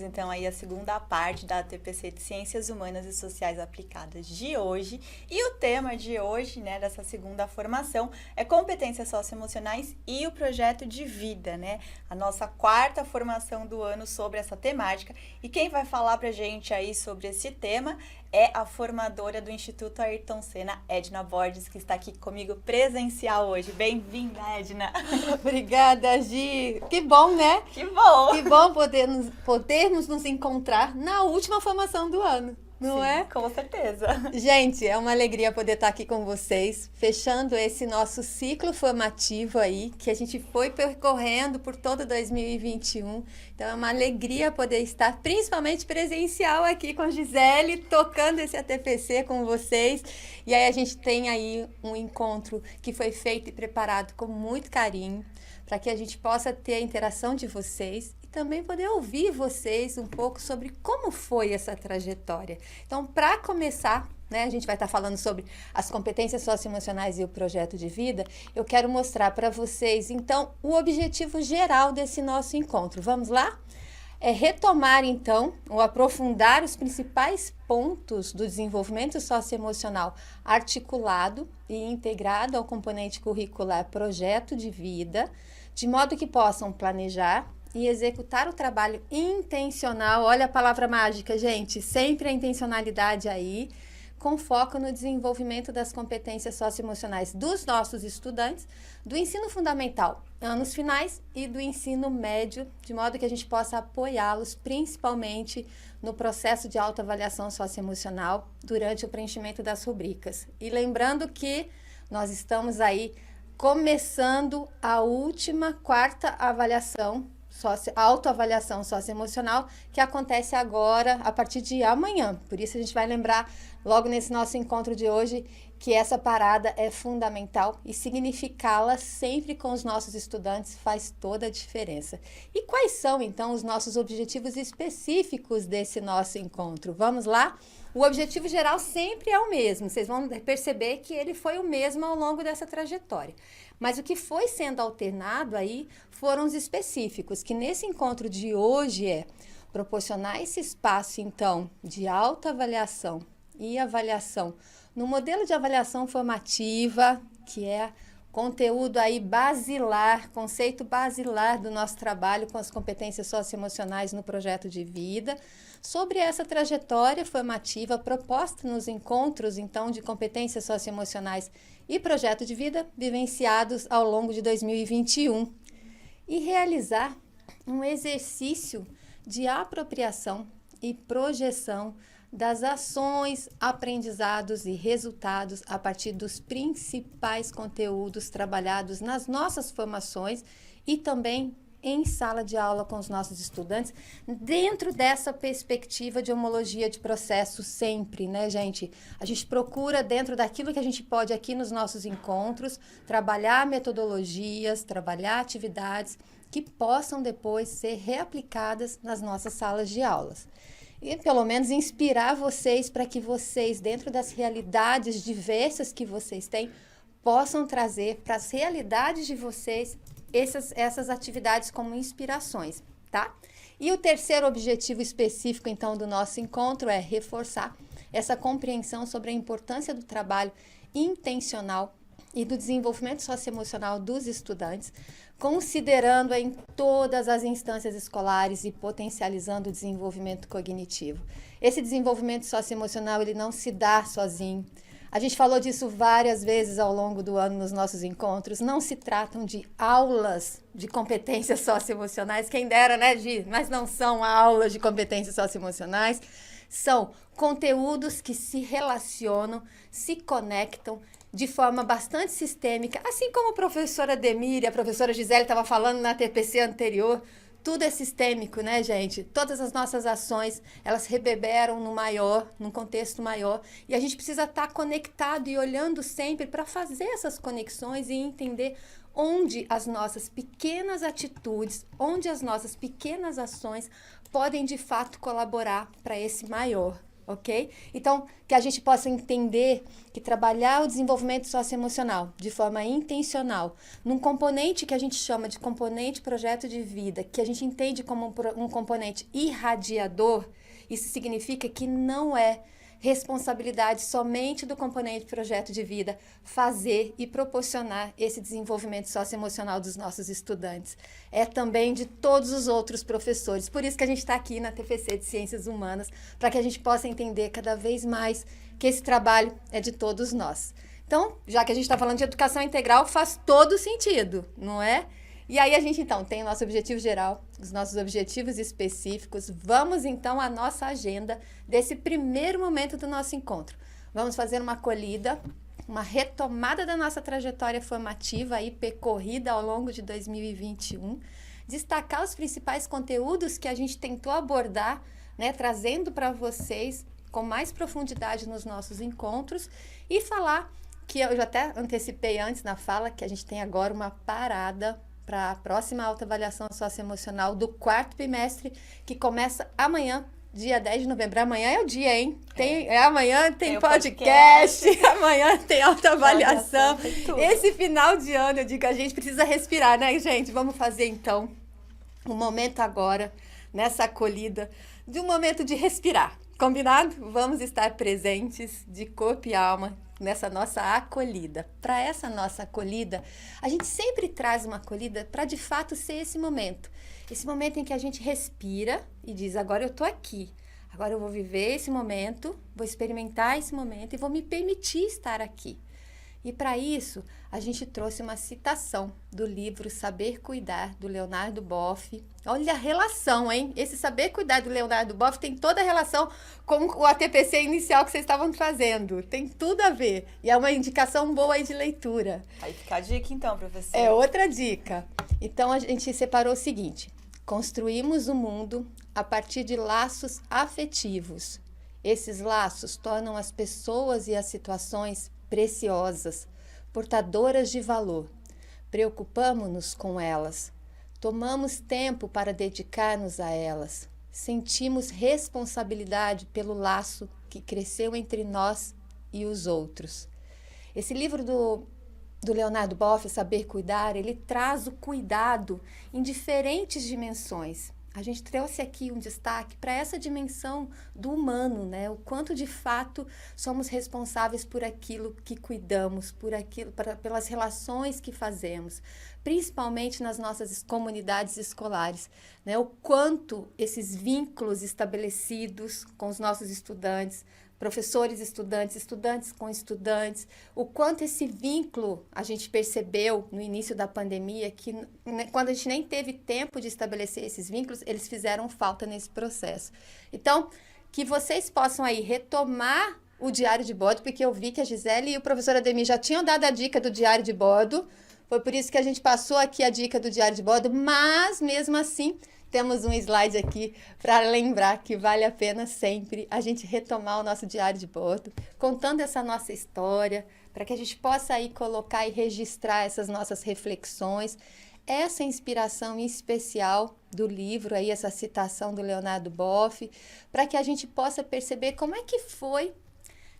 Começamos então aí a segunda parte da TPC de Ciências Humanas e Sociais Aplicadas de hoje. E o tema de hoje, né, dessa segunda formação é competências socioemocionais e o projeto de vida, né? A nossa quarta formação do ano sobre essa temática. E quem vai falar pra gente aí sobre esse tema é a formadora do Instituto Ayrton Senna, Edna Borges, que está aqui comigo presencial hoje. Bem-vinda, Edna! Obrigada, Gi! Que bom, né? Que bom! Que bom podermos nos encontrar na última formação do ano, não Sim, é? com certeza. Gente, é uma alegria poder estar aqui com vocês, fechando esse nosso ciclo formativo aí, que a gente foi percorrendo por todo 2021. Então é uma alegria poder estar, principalmente presencial aqui com a Gisele, tocando esse ATPC com vocês. E aí a gente tem aí um encontro que foi feito e preparado com muito carinho, para que a gente possa ter a interação de vocês e também poder ouvir vocês um pouco sobre como foi essa trajetória. Então, para começar, né, a gente vai estar falando sobre as competências socioemocionais e o projeto de vida. Eu quero mostrar para vocês, então, o objetivo geral desse nosso encontro. Vamos lá? É retomar, então, ou aprofundar os principais pontos do desenvolvimento socioemocional articulado e integrado ao componente curricular projeto de vida, de modo que possam planejar e executar o trabalho intencional. Olha a palavra mágica, gente, sempre a intencionalidade aí, com foco no desenvolvimento das competências socioemocionais dos nossos estudantes, do ensino fundamental, anos finais, e do ensino médio, de modo que a gente possa apoiá-los, principalmente no processo de autoavaliação socioemocional durante o preenchimento das rubricas. E lembrando que nós estamos aí começando a última, quarta avaliação, autoavaliação socioemocional, que acontece agora, a partir de amanhã. Por isso a gente vai lembrar logo nesse nosso encontro de hoje que essa parada é fundamental e significá-la sempre com os nossos estudantes faz toda a diferença. E quais são, então, os nossos objetivos específicos desse nosso encontro? Vamos lá? O objetivo geral sempre é o mesmo, vocês vão perceber que ele foi o mesmo ao longo dessa trajetória. Mas o que foi sendo alternado aí foram os específicos, que nesse encontro de hoje é proporcionar esse espaço, então, de autoavaliação e avaliação no modelo de avaliação formativa, que é conteúdo aí basilar, conceito basilar do nosso trabalho com as competências socioemocionais no projeto de vida, sobre essa trajetória formativa proposta nos encontros, então, de competências socioemocionais e projeto de vida vivenciados ao longo de 2021 e realizar um exercício de apropriação e projeção das ações, aprendizados e resultados a partir dos principais conteúdos trabalhados nas nossas formações e também em sala de aula com os nossos estudantes, dentro dessa perspectiva de homologia de processo sempre, né, gente? A gente procura, dentro daquilo que a gente pode aqui nos nossos encontros, trabalhar metodologias, trabalhar atividades que possam depois ser reaplicadas nas nossas salas de aulas. E, pelo menos, inspirar vocês para que vocês, dentro das realidades diversas que vocês têm, possam trazer para as realidades de vocês essas atividades como inspirações, tá? E o terceiro objetivo específico, então, do nosso encontro é reforçar essa compreensão sobre a importância do trabalho intencional e do desenvolvimento socioemocional dos estudantes, considerando em todas as instâncias escolares e potencializando o desenvolvimento cognitivo. Esse desenvolvimento socioemocional, ele não se dá sozinho. A gente falou disso várias vezes ao longo do ano nos nossos encontros. Não se tratam de aulas de competências socioemocionais, quem dera, né, Gi? Mas não são aulas de competências socioemocionais. São conteúdos que se relacionam, se conectam de forma bastante sistêmica, assim como a professora Ademir e a professora Gisele estavam falando na TPC anterior. Tudo é sistêmico, né, gente? Todas as nossas ações, elas reverberam no maior, num contexto maior. E a gente precisa estar conectado e olhando sempre para fazer essas conexões e entender onde as nossas pequenas atitudes, onde as nossas pequenas ações podem, de fato, colaborar para esse maior. ok? Então, que a gente possa entender que trabalhar o desenvolvimento socioemocional de forma intencional, num componente que a gente chama de componente projeto de vida, que a gente entende como um componente irradiador, isso significa que não é responsabilidade somente do componente projeto de vida fazer e proporcionar esse desenvolvimento socioemocional dos nossos estudantes. É também de todos os outros professores. Por isso que a gente está aqui na TPC de Ciências Humanas, para que a gente possa entender cada vez mais que esse trabalho é de todos nós. Então, já que a gente está falando de educação integral, faz todo sentido, não é? E aí a gente, então, tem o nosso objetivo geral, os nossos objetivos específicos. Vamos, então, à nossa agenda desse primeiro momento do nosso encontro. Vamos fazer uma acolhida, uma retomada da nossa trajetória formativa aí, percorrida ao longo de 2021, destacar os principais conteúdos que a gente tentou abordar, né, trazendo para vocês com mais profundidade nos nossos encontros e falar que eu já até antecipei antes na fala que a gente tem agora uma parada para a próxima autoavaliação socioemocional do quarto bimestre, que começa amanhã, dia 10 de novembro. Amanhã é o dia, hein? Amanhã tem podcast, amanhã tem autoavaliação. Esse final de ano, eu digo, a gente precisa respirar, né, gente? Vamos fazer, então, um momento agora, nessa acolhida, de um momento de respirar. Combinado? Vamos estar presentes de corpo e alma nessa nossa acolhida. Para essa nossa acolhida, a gente sempre traz uma acolhida para de fato ser esse momento em que a gente respira e diz, agora eu tô aqui, agora eu vou viver esse momento, vou experimentar esse momento e vou me permitir estar aqui. E para isso, a gente trouxe uma citação do livro Saber Cuidar, do Leonardo Boff. Olha a relação, hein? Esse Saber Cuidar do Leonardo Boff tem toda a relação com o ATPC inicial que vocês estavam fazendo. Tem tudo a ver. E é uma indicação boa aí de leitura. Aí fica a dica então, professor. É outra dica. Então, a gente separou o seguinte. Construímos o mundo a partir de laços afetivos. Esses laços tornam as pessoas e as situações preciosas, portadoras de valor. Preocupamo-nos com elas, tomamos tempo para dedicar-nos a elas, sentimos responsabilidade pelo laço que cresceu entre nós e os outros. Esse livro do Leonardo Boff, Saber Cuidar, ele traz o cuidado em diferentes dimensões. A gente trouxe aqui um destaque para essa dimensão do humano, né? O quanto de fato somos responsáveis por aquilo que cuidamos, pelas relações que fazemos, principalmente nas nossas comunidades escolares, né? O quanto esses vínculos estabelecidos com os nossos estudantes, professores, estudantes com estudantes, o quanto esse vínculo a gente percebeu no início da pandemia, que quando a gente nem teve tempo de estabelecer esses vínculos, eles fizeram falta nesse processo. Então, que vocês possam aí retomar o diário de bordo, porque eu vi que a Gisele e o professor Ademir já tinham dado a dica do diário de bordo, foi por isso que a gente passou aqui a dica do diário de bordo, mas mesmo assim, temos um slide aqui para lembrar que vale a pena sempre a gente retomar o nosso diário de bordo, contando essa nossa história, para que a gente possa aí colocar e registrar essas nossas reflexões, essa inspiração em especial do livro, aí, essa citação do Leonardo Boff, para que a gente possa perceber como é que foi,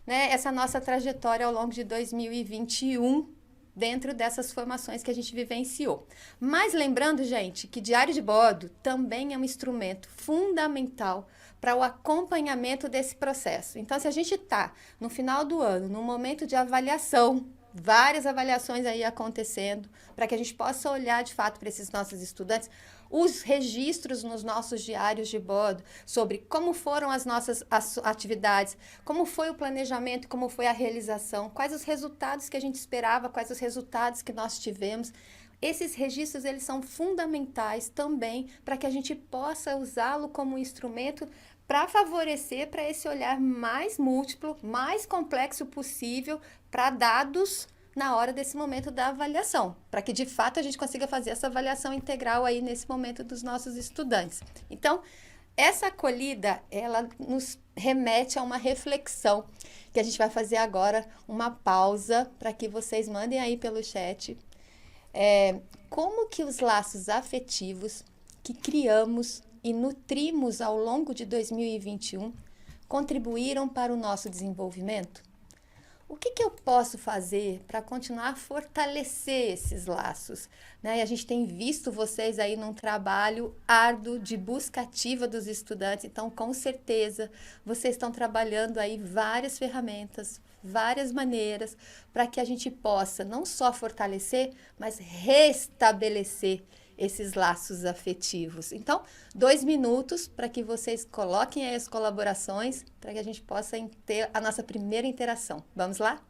né, essa nossa trajetória ao longo de 2021, dentro dessas formações que a gente vivenciou. Mas lembrando, gente, que diário de bordo também é um instrumento fundamental para o acompanhamento desse processo. Então, se a gente está no final do ano, num momento de avaliação, várias avaliações aí acontecendo, para que a gente possa olhar de fato para esses nossos estudantes, os registros nos nossos diários de bordo sobre como foram as nossas atividades, como foi o planejamento, como foi a realização, quais os resultados que a gente esperava, quais os resultados que nós tivemos. Esses registros, eles são fundamentais também para que a gente possa usá-lo como instrumento para favorecer para esse olhar mais múltiplo, mais complexo possível para dados na hora desse momento da avaliação, para que de fato a gente consiga fazer essa avaliação integral aí nesse momento dos nossos estudantes. Então, essa acolhida, ela nos remete a uma reflexão que a gente vai fazer agora, uma pausa, para que vocês mandem aí pelo chat como que os laços afetivos que criamos e nutrimos ao longo de 2021 contribuíram para o nosso desenvolvimento? O que eu posso fazer para continuar a fortalecer esses laços? Né? E a gente tem visto vocês aí num trabalho árduo de busca ativa dos estudantes, então com certeza vocês estão trabalhando aí várias ferramentas, várias maneiras para que a gente possa não só fortalecer, mas restabelecer esses laços afetivos. Então, 2 minutos para que vocês coloquem aí as colaborações, para que a gente possa ter a nossa primeira interação. Vamos lá?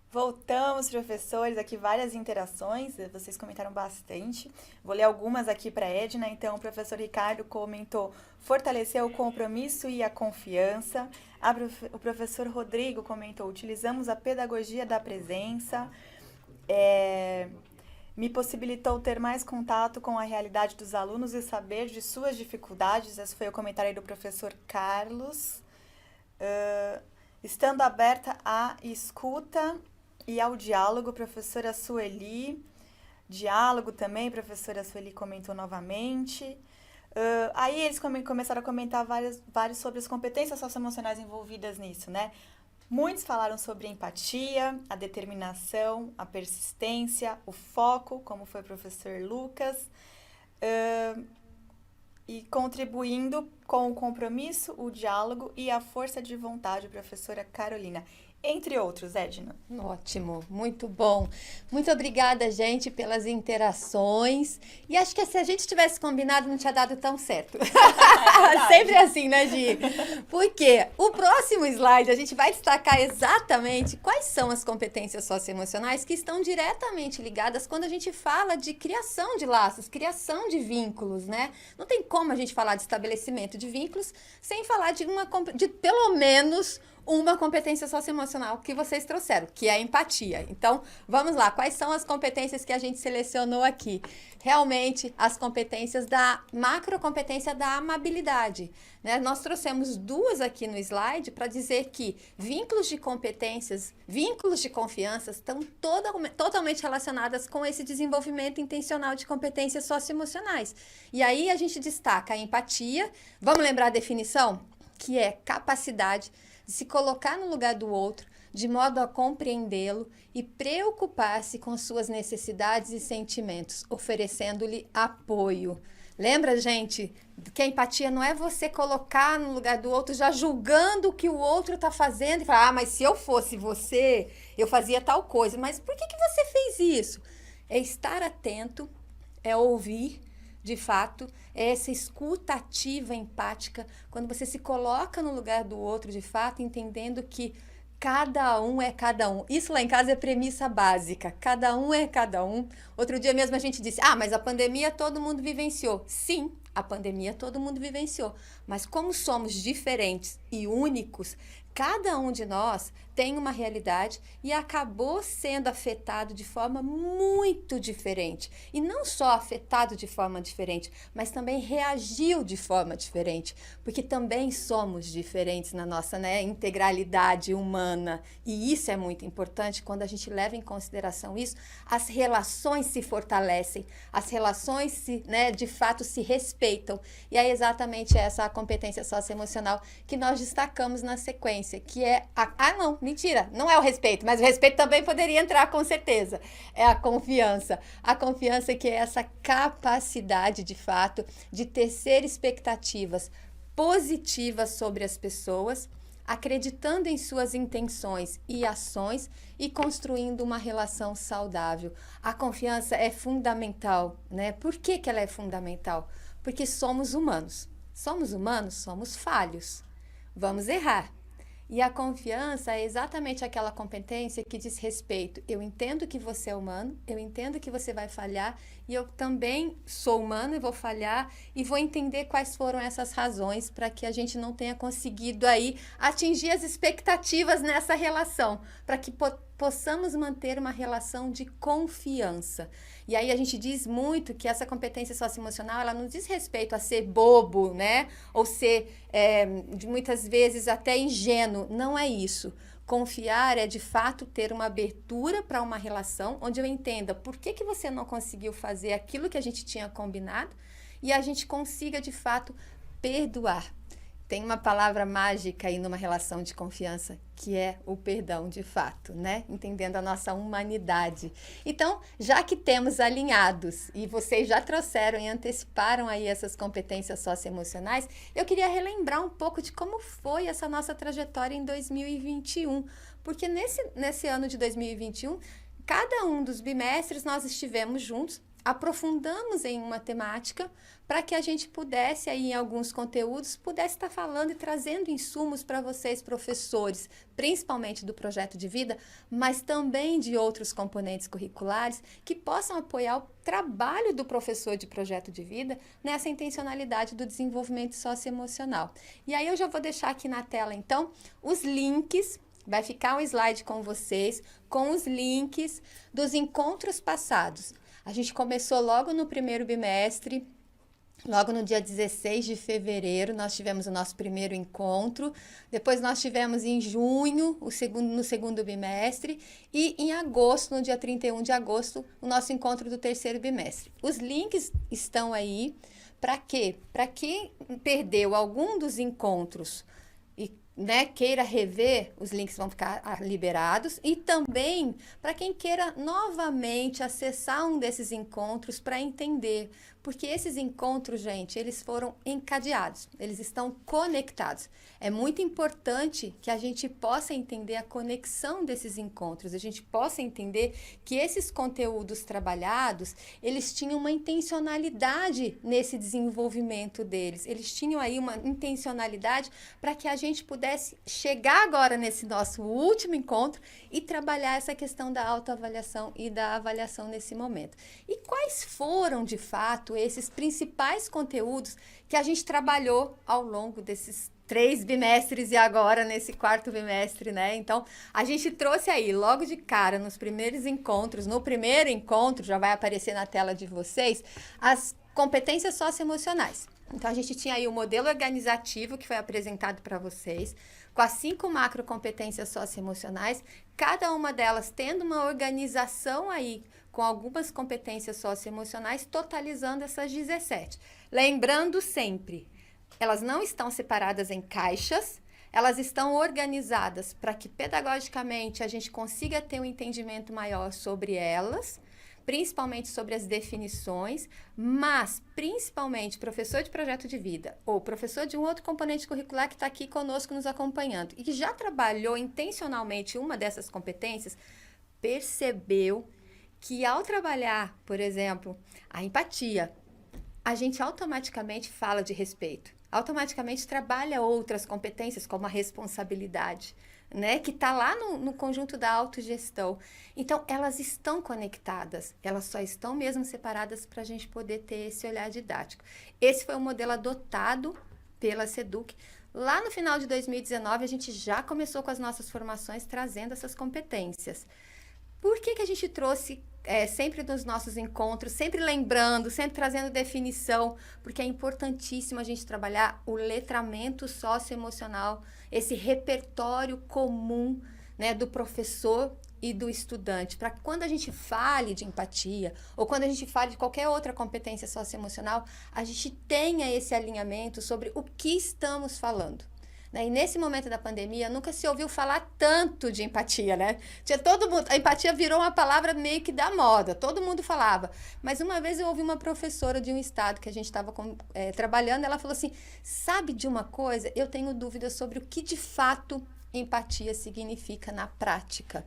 Voltamos, professores, aqui várias interações, vocês comentaram bastante. Vou ler algumas aqui para a Edna. Então, o professor Ricardo comentou: fortalecer o compromisso e a confiança. O professor Rodrigo comentou: utilizamos a pedagogia da presença. Me possibilitou ter mais contato com a realidade dos alunos e saber de suas dificuldades. Esse foi o comentário aí do professor Carlos. Estando aberta à escuta e ao diálogo, professora Sueli. Diálogo também, professora Sueli comentou novamente. Aí eles começaram a comentar vários sobre as competências socioemocionais envolvidas nisso, né? Muitos falaram sobre a empatia, a determinação, a persistência, o foco, como foi o professor Lucas, e contribuindo com o compromisso, o diálogo e a força de vontade, professora Carolina. Entre outros, Edna. Ótimo, muito bom. Muito obrigada, gente, pelas interações. E acho que se a gente tivesse combinado, não tinha dado tão certo. Sempre assim, né, Gi? Porque o próximo slide a gente vai destacar exatamente quais são as competências socioemocionais que estão diretamente ligadas quando a gente fala de criação de laços, criação de vínculos, né? Não tem como a gente falar de estabelecimento de vínculos sem falar de pelo menos uma competência socioemocional que vocês trouxeram, que é a empatia. Então, vamos lá. Quais são as competências que a gente selecionou aqui? Realmente, as competências da macrocompetência da amabilidade, né? Nós trouxemos 2 aqui no slide para dizer que vínculos de competências, vínculos de confiança estão totalmente relacionadas com esse desenvolvimento intencional de competências socioemocionais. E aí, a gente destaca a empatia. Vamos lembrar a definição? Que é capacidade de se colocar no lugar do outro, de modo a compreendê-lo e preocupar-se com suas necessidades e sentimentos, oferecendo-lhe apoio. Lembra, gente, que a empatia não é você colocar no lugar do outro já julgando o que o outro está fazendo e falar, mas se eu fosse você, eu fazia tal coisa. Mas por que você fez isso? É estar atento, é ouvir, de fato, é essa escuta ativa, empática, quando você se coloca no lugar do outro, de fato, entendendo que cada um é cada um. Isso lá em casa é premissa básica. Cada um é cada um. Outro dia mesmo a gente disse, mas a pandemia todo mundo vivenciou. Sim, a pandemia todo mundo vivenciou. Mas como somos diferentes e únicos, cada um de nós tem uma realidade e acabou sendo afetado de forma muito diferente. E não só afetado de forma diferente, mas também reagiu de forma diferente, porque também somos diferentes na nossa, integralidade humana. E isso é muito importante quando a gente leva em consideração isso, as relações se fortalecem, as relações de fato se respeitam. E é exatamente essa a competência socioemocional que nós destacamos na sequência, que é mentira, não é o respeito, mas o respeito também poderia entrar com certeza. É a confiança. A confiança que é essa capacidade, de fato, de tecer expectativas positivas sobre as pessoas, acreditando em suas intenções e ações e construindo uma relação saudável. A confiança é fundamental, né? Por que ela é fundamental? Porque somos humanos. Somos humanos, somos falhos. Vamos errar. E a confiança é exatamente aquela competência que diz respeito. Eu entendo que você é humano, eu entendo que você vai falhar e eu também sou humano e vou falhar e vou entender quais foram essas razões para que a gente não tenha conseguido aí atingir as expectativas nessa relação, para que possamos manter uma relação de confiança. E aí a gente diz muito que essa competência socioemocional, ela não diz respeito a ser bobo, né? Ou ser, muitas vezes, até ingênuo. Não é isso. Confiar é, de fato, ter uma abertura para uma relação onde eu entenda por que você não conseguiu fazer aquilo que a gente tinha combinado e a gente consiga, de fato, perdoar. Tem uma palavra mágica aí numa relação de confiança, que é o perdão de fato, né? Entendendo a nossa humanidade. Então, já que temos alinhados e vocês já trouxeram e anteciparam aí essas competências socioemocionais, eu queria relembrar um pouco de como foi essa nossa trajetória em 2021. Porque nesse ano de 2021, cada um dos bimestres nós estivemos juntos, aprofundamos em uma temática para que a gente pudesse, aí, em alguns conteúdos, pudesse estar falando e trazendo insumos para vocês, professores, principalmente do projeto de vida, mas também de outros componentes curriculares que possam apoiar o trabalho do professor de projeto de vida nessa intencionalidade do desenvolvimento socioemocional. E aí eu já vou deixar aqui na tela, então, os links. Vai ficar um slide com vocês, com os links dos encontros passados. A gente começou logo no primeiro bimestre, logo no dia 16 de fevereiro, nós tivemos o nosso primeiro encontro. Depois nós tivemos em junho, no segundo bimestre. E em agosto, no dia 31 de agosto, o nosso encontro do terceiro bimestre. Os links estão aí. Para quê? Para quem perdeu algum dos encontros e queira rever, os links vão ficar liberados. E também para quem queira novamente acessar um desses encontros para entender. Porque esses encontros, gente, eles foram encadeados, eles estão conectados. É muito importante que a gente possa entender a conexão desses encontros, a gente possa entender que esses conteúdos trabalhados, eles tinham uma intencionalidade nesse desenvolvimento deles. Eles tinham aí uma intencionalidade para que a gente pudesse chegar agora nesse nosso último encontro e trabalhar essa questão da autoavaliação e da avaliação nesse momento. E quais foram, de fato, esses principais conteúdos que a gente trabalhou ao longo desses 3 bimestres e agora nesse 4º bimestre, né? Então, a gente trouxe aí, logo de cara, nos primeiros encontros, no primeiro encontro, já vai aparecer na tela de vocês, as competências socioemocionais. Então, a gente tinha aí o modelo organizativo que foi apresentado para vocês, com as 5 macrocompetências socioemocionais, cada uma delas tendo uma organização aí, com algumas competências socioemocionais, totalizando essas 17. Lembrando sempre, elas não estão separadas em caixas, elas estão organizadas para que pedagogicamente a gente consiga ter um entendimento maior sobre elas, principalmente sobre as definições, mas principalmente professor de projeto de vida ou professor de um outro componente curricular que está aqui conosco nos acompanhando e que já trabalhou intencionalmente uma dessas competências, percebeu que ao trabalhar, por exemplo, a empatia, a gente automaticamente fala de respeito, automaticamente trabalha outras competências como a responsabilidade, né, que está lá no conjunto da autogestão. Então, elas estão conectadas, elas só estão mesmo separadas para a gente poder ter esse olhar didático. Esse foi o modelo adotado pela SEDUC. Lá no final de 2019, a gente já começou com as nossas formações trazendo essas competências. Por que a gente trouxe sempre nos nossos encontros, sempre lembrando, sempre trazendo definição? Porque é importantíssimo a gente trabalhar o letramento socioemocional, esse repertório comum, né, do professor e do estudante, para que quando a gente fale de empatia ou quando a gente fale de qualquer outra competência socioemocional, a gente tenha esse alinhamento sobre o que estamos falando. E nesse momento da pandemia, nunca se ouviu falar tanto de empatia, né? Todo mundo, a empatia virou uma palavra meio que da moda, todo mundo falava. Mas uma vez eu ouvi uma professora de um estado que a gente estava trabalhando, ela falou assim, sabe de uma coisa? Eu tenho dúvidas sobre o que de fato empatia significa na prática.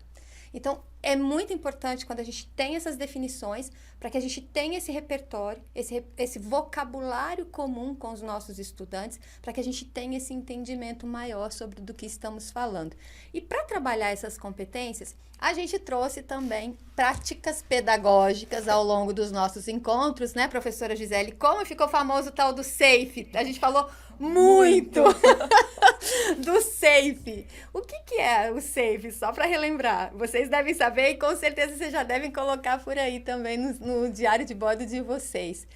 Então, é muito importante quando a gente tem essas definições, para que a gente tenha esse repertório, esse vocabulário comum com os nossos estudantes, para que a gente tenha esse entendimento maior sobre do que estamos falando. E para trabalhar essas competências, a gente trouxe também práticas pedagógicas ao longo dos nossos encontros, né, professora Gisele? Como ficou famoso o tal do SAFE? A gente falou muito do SAFE. O que é o SAFE? Só para relembrar, vocês devem saber e com certeza vocês já devem colocar por aí também no diário de bordo de vocês.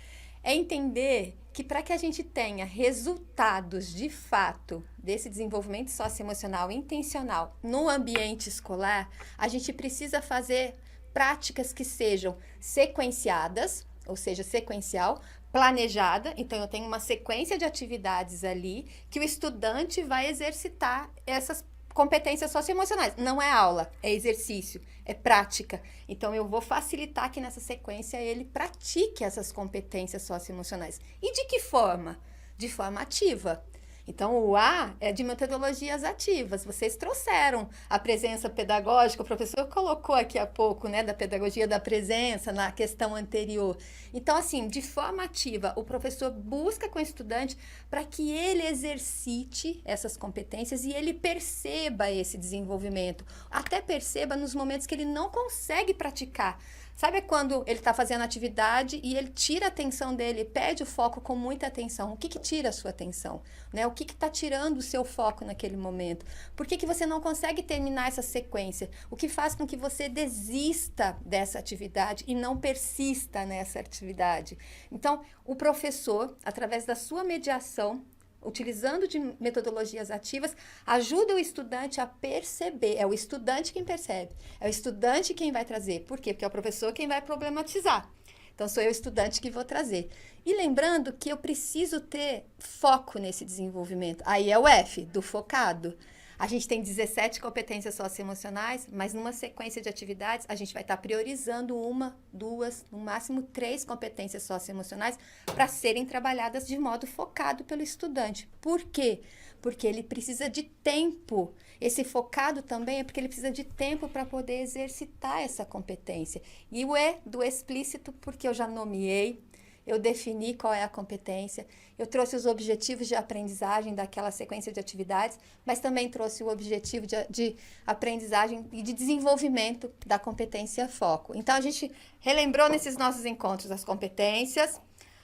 É entender que para que a gente tenha resultados de fato desse desenvolvimento socioemocional intencional no ambiente escolar, a gente precisa fazer práticas que sejam sequenciadas, ou seja, sequencial, planejada, então eu tenho uma sequência de atividades ali que o estudante vai exercitar essas competências socioemocionais. Não é aula, é exercício, é prática. Então eu vou facilitar que nessa sequência ele pratique essas competências socioemocionais. E de que forma? De forma ativa. Então, o A é de metodologias ativas. Vocês trouxeram a presença pedagógica, o professor colocou aqui há pouco, né, da pedagogia da presença na questão anterior. Então, assim, de forma ativa, o professor busca com o estudante para que ele exercite essas competências e ele perceba esse desenvolvimento. Até perceba nos momentos que ele não consegue praticar. Sabe quando ele está fazendo atividade e ele tira a atenção dele, perde o foco com muita atenção? O que tira a sua atenção? Né? O que está tirando o seu foco naquele momento? Por que você não consegue terminar essa sequência? O que faz com que você desista dessa atividade e não persista nessa atividade? Então, o professor, através da sua mediação, utilizando de metodologias ativas, ajuda o estudante a perceber. É o estudante quem percebe, é o estudante quem vai trazer. Por quê? Porque é o professor quem vai problematizar. Então, sou eu, estudante, que vou trazer. E lembrando que eu preciso ter foco nesse desenvolvimento. Aí é o F, do focado. A gente tem 17 competências socioemocionais, mas numa sequência de atividades, a gente vai estar priorizando 1, 2, no máximo 3 competências socioemocionais para serem trabalhadas de modo focado pelo estudante. Por quê? Porque ele precisa de tempo. Esse focado também é porque ele precisa de tempo para poder exercitar essa competência. E o E do explícito, porque eu já nomeei, eu defini qual é a competência, eu trouxe os objetivos de aprendizagem daquela sequência de atividades, mas também trouxe o objetivo de aprendizagem e de desenvolvimento da competência foco. Então, a gente relembrou nesses nossos encontros as competências,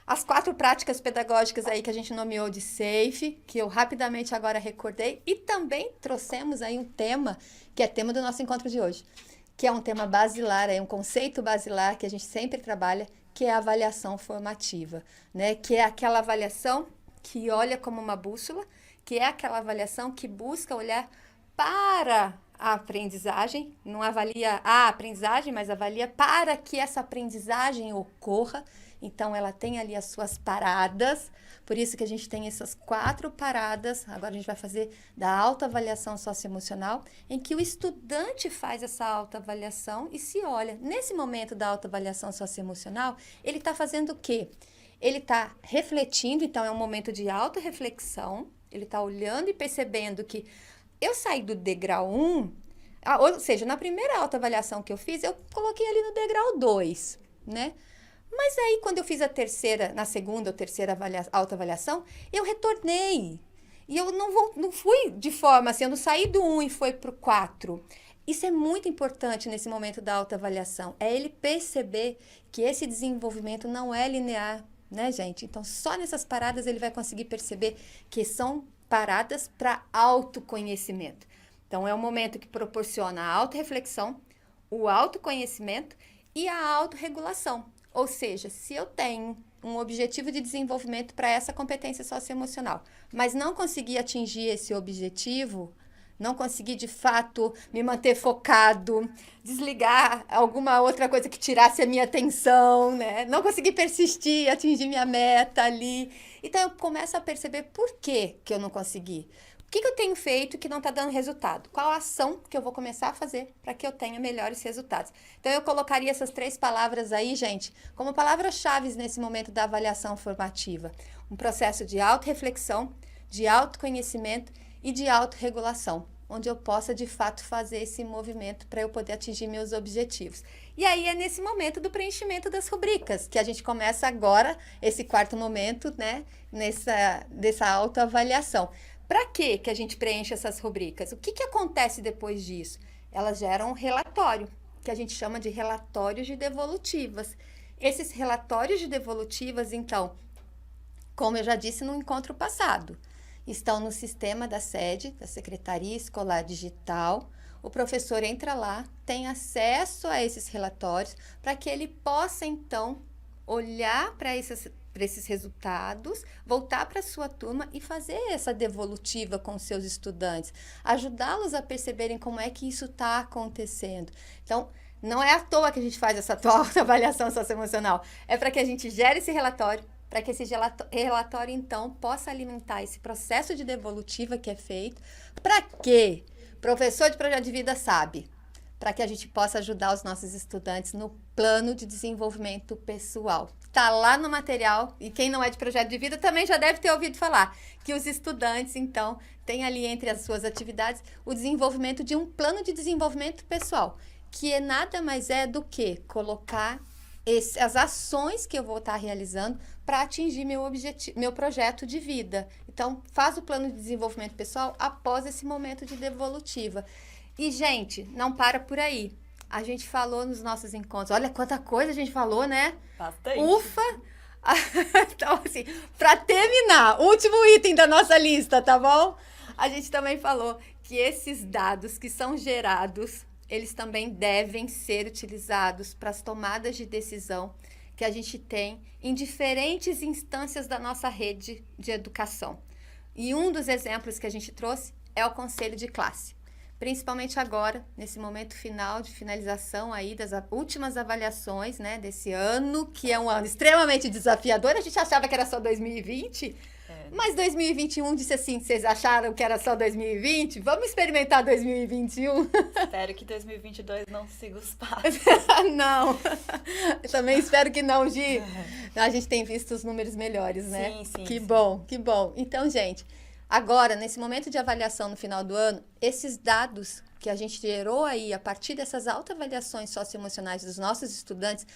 as 4 práticas pedagógicas aí que a gente nomeou de SAFE, que eu rapidamente agora recordei, e também trouxemos aí um tema, que é tema do nosso encontro de hoje, que é um tema basilar, é um conceito basilar que a gente sempre trabalha, que é a avaliação formativa, né? Que é aquela avaliação que olha como uma bússola, que é aquela avaliação que busca olhar para a aprendizagem, não avalia a aprendizagem, mas avalia para que essa aprendizagem ocorra. Então, ela tem ali as suas paradas, por isso que a gente tem essas 4 paradas. Agora a gente vai fazer da autoavaliação socioemocional, em que o estudante faz essa autoavaliação e se olha. Nesse momento da autoavaliação socioemocional, ele está fazendo o quê? Ele está refletindo, então é um momento de autorreflexão, ele está olhando e percebendo que eu saí do degrau 1, ou seja, na primeira autoavaliação que eu fiz, eu coloquei ali no degrau 2, né? Mas aí, quando eu fiz na segunda ou terceira autoavaliação, eu retornei. E eu não fui de forma assim, eu não saí do 1 e fui para o 4. Isso é muito importante nesse momento da autoavaliação. É ele perceber que esse desenvolvimento não é linear, né, gente? Então, só nessas paradas ele vai conseguir perceber que são paradas para autoconhecimento. Então, é um momento que proporciona a autorreflexão, o autoconhecimento e a autorregulação. Ou seja, se eu tenho um objetivo de desenvolvimento para essa competência socioemocional, mas não consegui atingir esse objetivo, não consegui de fato me manter focado, desligar alguma outra coisa que tirasse a minha atenção, né? Não consegui persistir, atingir minha meta ali. Então eu começo a perceber por que eu não consegui. O que eu tenho feito que não está dando resultado? Qual a ação que eu vou começar a fazer para que eu tenha melhores resultados? Então, eu colocaria essas 3 palavras aí, gente, como palavras-chave nesse momento da avaliação formativa. Um processo de autorreflexão, de autoconhecimento e de autorregulação, onde eu possa, de fato, fazer esse movimento para eu poder atingir meus objetivos. E aí, é nesse momento do preenchimento das rubricas, que a gente começa agora, esse 4º momento, né, dessa autoavaliação. Para que a gente preenche essas rubricas? O que acontece depois disso? Elas geram um relatório, que a gente chama de relatórios de devolutivas. Esses relatórios de devolutivas, então, como eu já disse no encontro passado, estão no sistema da SED, da Secretaria Escolar Digital. O professor entra lá, tem acesso a esses relatórios, para que ele possa, então, olhar para esses resultados, voltar para a sua turma e fazer essa devolutiva com os seus estudantes, ajudá-los a perceberem como é que isso está acontecendo. Então, não é à toa que a gente faz essa avaliação socioemocional, é para que a gente gere esse relatório, para que esse relatório, então, possa alimentar esse processo de devolutiva que é feito. Para quê? Professor de projeto de vida sabe, para que a gente possa ajudar os nossos estudantes no plano de desenvolvimento pessoal. Está lá no material, e quem não é de projeto de vida também já deve ter ouvido falar, que os estudantes, então, têm ali entre as suas atividades o desenvolvimento de um plano de desenvolvimento pessoal, que nada mais é do que colocar as ações que eu vou estar realizando para atingir meu projeto de vida. Então, faz o plano de desenvolvimento pessoal após esse momento de devolutiva. E, gente, não para por aí. A gente falou nos nossos encontros. Olha quanta coisa a gente falou, né? Bastante. Ufa! Então, assim, para terminar, último item da nossa lista, tá bom? A gente também falou que esses dados que são gerados, eles também devem ser utilizados para as tomadas de decisão que a gente tem em diferentes instâncias da nossa rede de educação. E um dos exemplos que a gente trouxe é o conselho de classe. Principalmente agora, nesse momento final de finalização aí das últimas avaliações, né, desse ano, que é um ano extremamente desafiador. A gente achava que era só 2020, mas 2021 disse assim, vocês acharam que era só 2020? Vamos experimentar 2021? Espero que 2022 não siga os passos. Não, eu também espero que não, Gi. A gente tem visto os números melhores, né? Sim, sim. Que bom, que bom. Então, gente, agora, nesse momento de avaliação no final do ano, esses dados que a gente gerou aí a partir dessas autoavaliações socioemocionais dos nossos estudantes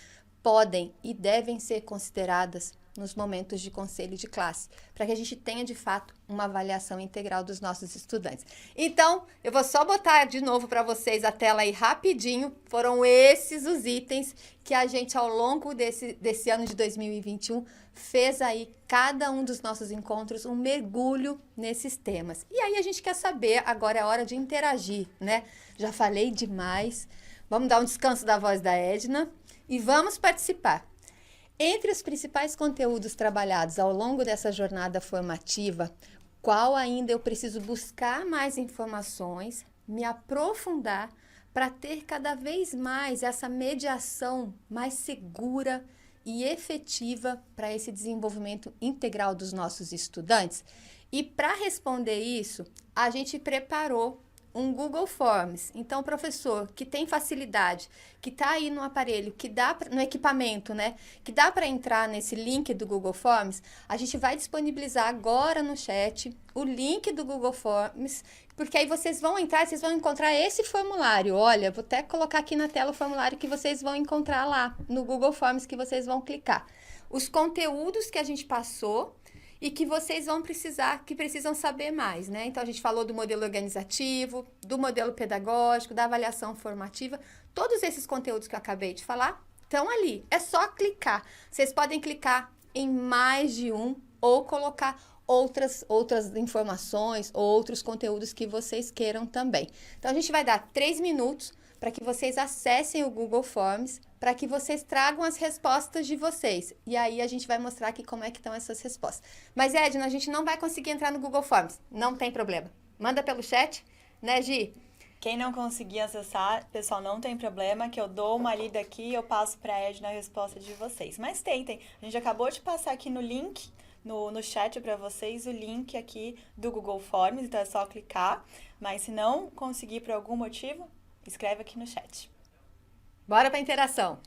podem e devem ser consideradas nos momentos de conselho de classe, para que a gente tenha, de fato, uma avaliação integral dos nossos estudantes. Então, eu vou só botar de novo para vocês a tela aí rapidinho. Foram esses os itens que a gente, ao longo desse ano de 2021, fez aí, cada um dos nossos encontros, um mergulho nesses temas. E aí a gente quer saber, agora é a hora de interagir, né? Já falei demais, vamos dar um descanso da voz da Edna e vamos participar. Entre os principais conteúdos trabalhados ao longo dessa jornada formativa, qual ainda eu preciso buscar mais informações me aprofundar para ter cada vez mais essa mediação mais segura e efetiva para esse desenvolvimento integral dos nossos estudantes? E para responder isso, a gente preparou um Google Forms. Então, o professor que tem facilidade, que está aí no aparelho, que dá no equipamento, né? Que dá para entrar nesse link do Google Forms, a gente vai disponibilizar agora no chat o link do Google Forms, porque aí vocês vão entrar e vocês vão encontrar esse formulário. Olha, vou até colocar aqui na tela o formulário que vocês vão encontrar lá no Google Forms, que vocês vão clicar. Os conteúdos que a gente passou e que vocês vão precisam saber mais, né? Então, a gente falou do modelo organizativo, do modelo pedagógico, da avaliação formativa. Todos esses conteúdos que eu acabei de falar estão ali. É só clicar. Vocês podem clicar em mais de um ou colocar outras informações, outros conteúdos que vocês queiram também. Então, a gente vai dar 3 minutos para que vocês acessem o Google Forms, para que vocês tragam as respostas de vocês. E aí a gente vai mostrar aqui como é que estão essas respostas. Mas, Edna, a gente não vai conseguir entrar no Google Forms. Não tem problema. Manda pelo chat, né, Gi? Quem não conseguir acessar, pessoal, não tem problema, que eu dou uma lida aqui e eu passo para a Edna a resposta de vocês. Mas tentem. A gente acabou de passar aqui no link, no chat para vocês, o link aqui do Google Forms, então é só clicar. Mas se não conseguir por algum motivo, escreve aqui no chat. Bora para a interação.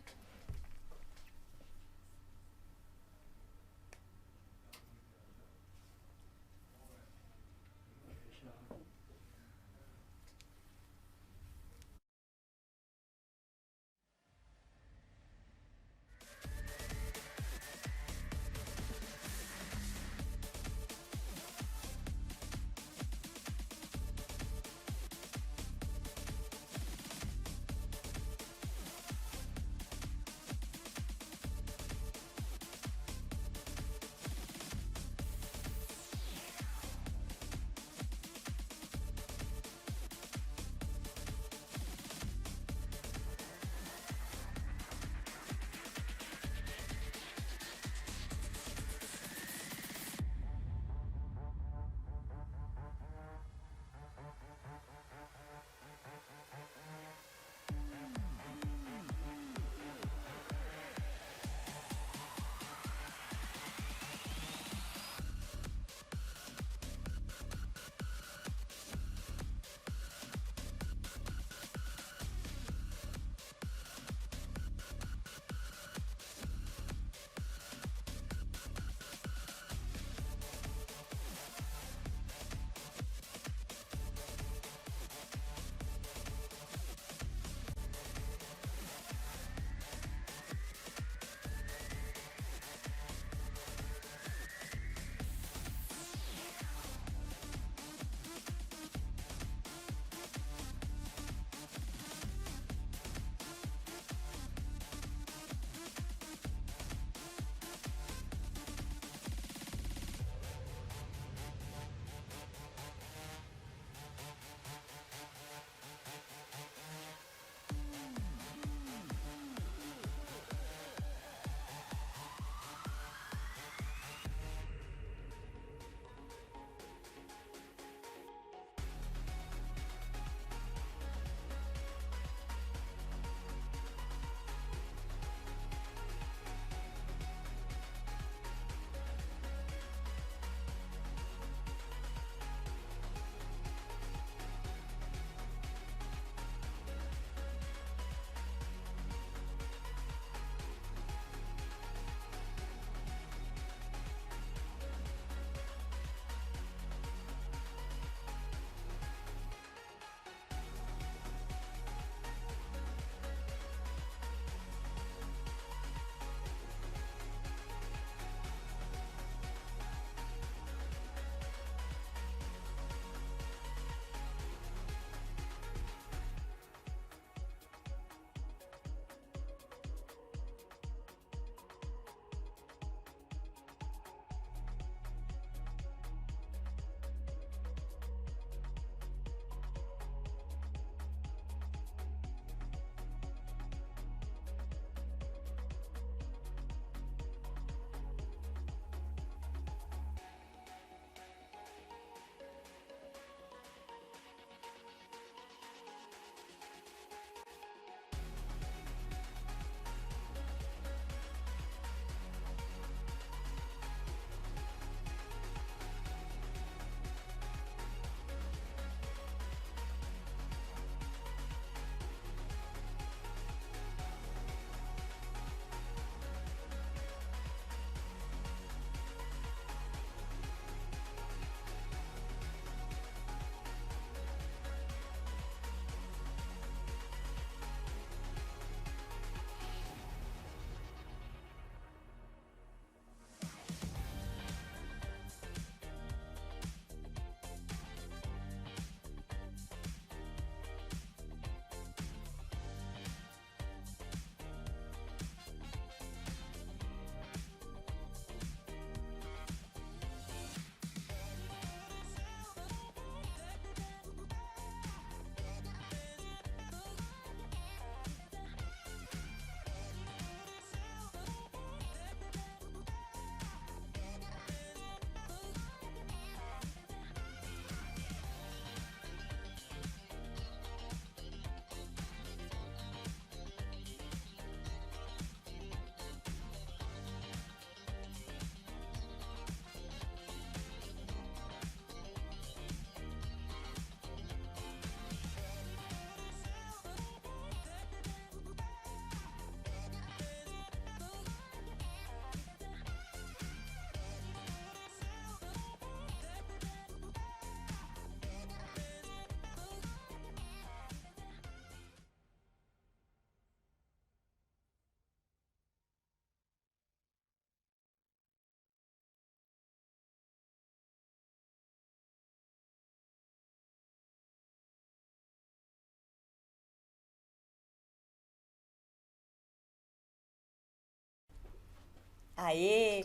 Aê!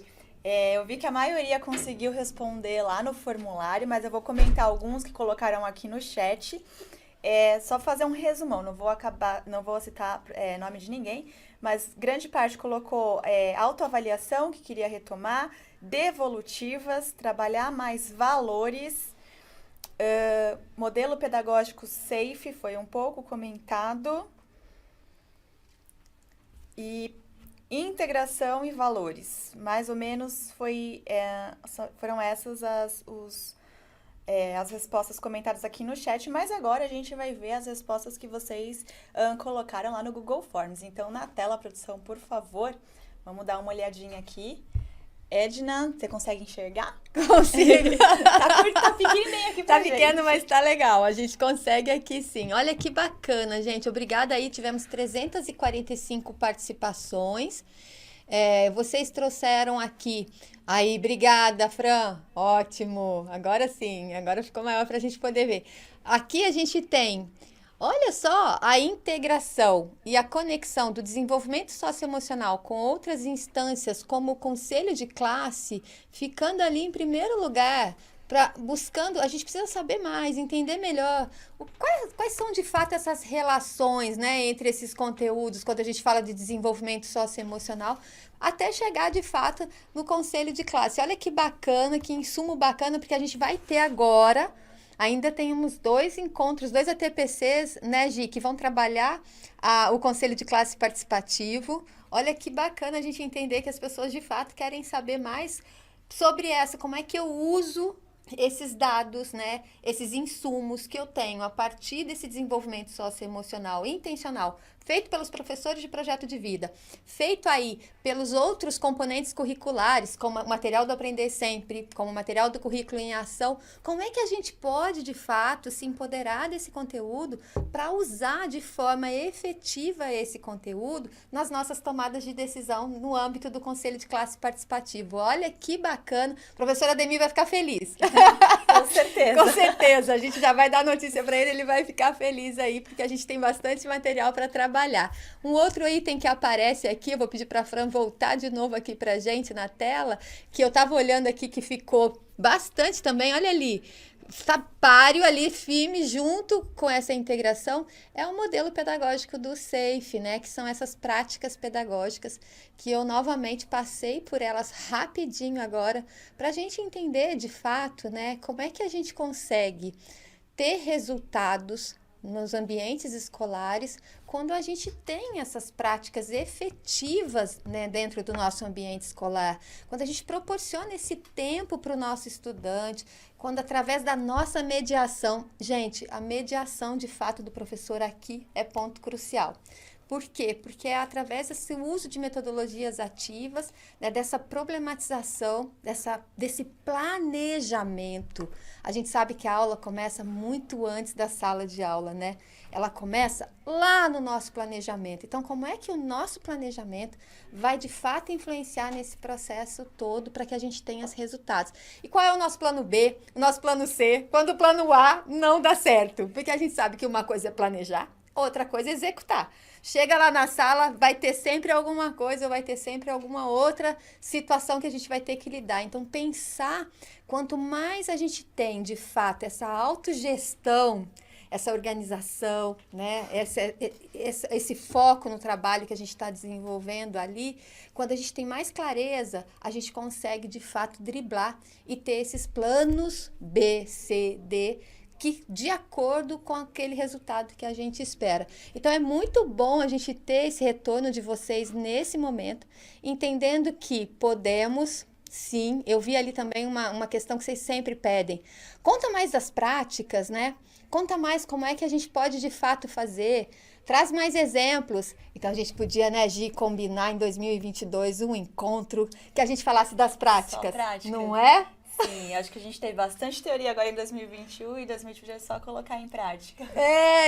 Eu vi que a maioria conseguiu responder lá no formulário, mas eu vou comentar alguns que colocaram aqui no chat. Só fazer um resumão, não vou citar nome de ninguém, mas grande parte colocou autoavaliação, que queria retomar, devolutivas, trabalhar mais valores, modelo pedagógico SAFE foi um pouco comentado, e integração e valores. Mais ou menos foram essas as respostas comentadas aqui no chat, mas agora a gente vai ver as respostas que vocês colocaram lá no Google Forms. Então, na tela, produção, por favor, vamos dar uma olhadinha aqui. Edna, você consegue enxergar? Consigo. Tá pequenininho aqui pra Tá gente. pequeno, mas tá legal. A gente consegue aqui sim. Olha que bacana, gente. Obrigada aí. Tivemos 345 participações. Vocês trouxeram aqui. Aí, obrigada, Fran. Ótimo. Agora sim. Agora ficou maior pra gente poder ver. Aqui a gente tem... Olha só, a integração e a conexão do desenvolvimento socioemocional com outras instâncias, como o conselho de classe, ficando ali em primeiro lugar, buscando, a gente precisa saber mais, entender melhor quais são de fato essas relações, né, entre esses conteúdos, quando a gente fala de desenvolvimento socioemocional, até chegar de fato no conselho de classe. Olha que bacana, que insumo bacana, porque a gente vai ter agora... Ainda temos 2 encontros, 2 ATPCs, né, Gi, que vão trabalhar o Conselho de Classe Participativo. Olha que bacana a gente entender que as pessoas, de fato, querem saber mais sobre como é que eu uso esses dados, né, esses insumos que eu tenho a partir desse desenvolvimento socioemocional intencional, feito pelos professores de projeto de vida, feito aí pelos outros componentes curriculares, como o material do Aprender Sempre, como o material do Currículo em Ação. Como é que a gente pode, de fato, se empoderar desse conteúdo para usar de forma efetiva esse conteúdo nas nossas tomadas de decisão no âmbito do Conselho de Classe Participativo? Olha que bacana. A professora Ademir vai ficar feliz. Com certeza. Com certeza. A gente já vai dar notícia para ele vai ficar feliz aí, porque a gente tem bastante material para trabalhar. Um outro item que aparece aqui, eu vou pedir para a Fran voltar de novo aqui para a gente na tela, que eu estava olhando aqui, que ficou bastante também, olha ali, páreo ali, firme, junto com essa integração, é o modelo pedagógico do SAFE, né, que são essas práticas pedagógicas, que eu novamente passei por elas rapidinho agora, para a gente entender de fato, né, como é que a gente consegue ter resultados nos ambientes escolares, quando a gente tem essas práticas efetivas, né, dentro do nosso ambiente escolar, quando a gente proporciona esse tempo para o nosso estudante, quando através da nossa mediação, gente, a mediação de fato do professor aqui é ponto crucial. Por quê? Porque é através desse uso de metodologias ativas, né, dessa problematização, desse planejamento. A gente sabe que a aula começa muito antes da sala de aula, né? Ela começa lá no nosso planejamento. Então, como é que o nosso planejamento vai, de fato, influenciar nesse processo todo para que a gente tenha os resultados? E qual é o nosso plano B, o nosso plano C, quando o plano A não dá certo? Porque a gente sabe que uma coisa é planejar, outra coisa é executar. Chega lá na sala, vai ter sempre alguma coisa, vai ter sempre alguma outra situação que a gente vai ter que lidar. Então, pensar, quanto mais a gente tem, de fato, essa autogestão, essa organização, né? Esse foco no trabalho que a gente está desenvolvendo ali, quando a gente tem mais clareza, a gente consegue, de fato, driblar e ter esses planos B, C, D, que de acordo com aquele resultado que a gente espera. Então, é muito bom a gente ter esse retorno de vocês nesse momento, entendendo que podemos, sim, eu vi ali também uma questão que vocês sempre pedem. Conta mais das práticas, né? Conta mais como é que a gente pode de fato fazer. Traz mais exemplos. Então, a gente podia, né, Gi, combinar em 2022 um encontro que a gente falasse das práticas. Só prática. Não é? Sim, acho que a gente teve bastante teoria agora em 2021 e 2022 é só colocar em prática.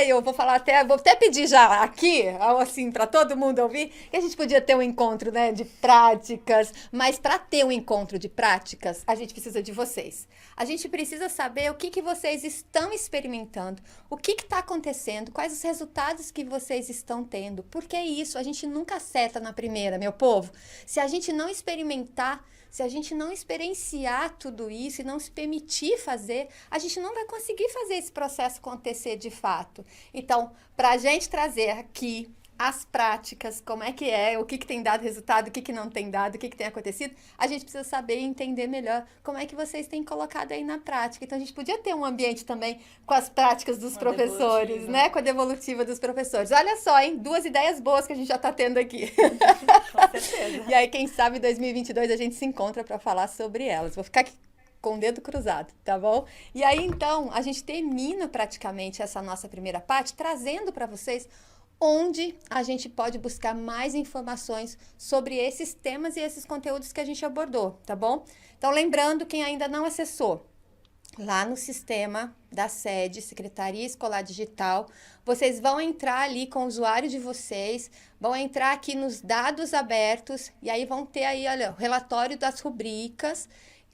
Eu vou até pedir já aqui, assim, para todo mundo ouvir, que a gente podia ter um encontro, né, de práticas, mas para ter um encontro de práticas, a gente precisa de vocês. A gente precisa saber o que vocês estão experimentando, o que está acontecendo, quais os resultados que vocês estão tendo, porque é isso, a gente nunca acerta na primeira, meu povo. Se a gente não experimentar, se a gente não experienciar tudo isso e não se permitir fazer, a gente não vai conseguir fazer esse processo acontecer de fato. Então, para a gente trazer aqui as práticas, como é, o que tem dado resultado, o que não tem dado, o que tem acontecido, a gente precisa saber e entender melhor como é que vocês têm colocado aí na prática. Então, a gente podia ter um ambiente também com as práticas dos professores, né? Com a devolutiva dos professores. Olha só, hein? 2 ideias boas que a gente já está tendo aqui. Com certeza. E aí, quem sabe, em 2022 a gente se encontra para falar sobre elas. Vou ficar aqui com o dedo cruzado, tá bom? E aí, então, a gente termina praticamente essa nossa primeira parte, trazendo para vocês onde a gente pode buscar mais informações sobre esses temas e esses conteúdos que a gente abordou, tá bom? Então, lembrando, quem ainda não acessou, lá no sistema da sede, Secretaria Escolar Digital, vocês vão entrar ali com o usuário de vocês, vão entrar aqui nos dados abertos, e aí vão ter aí, olha, o relatório das rubricas,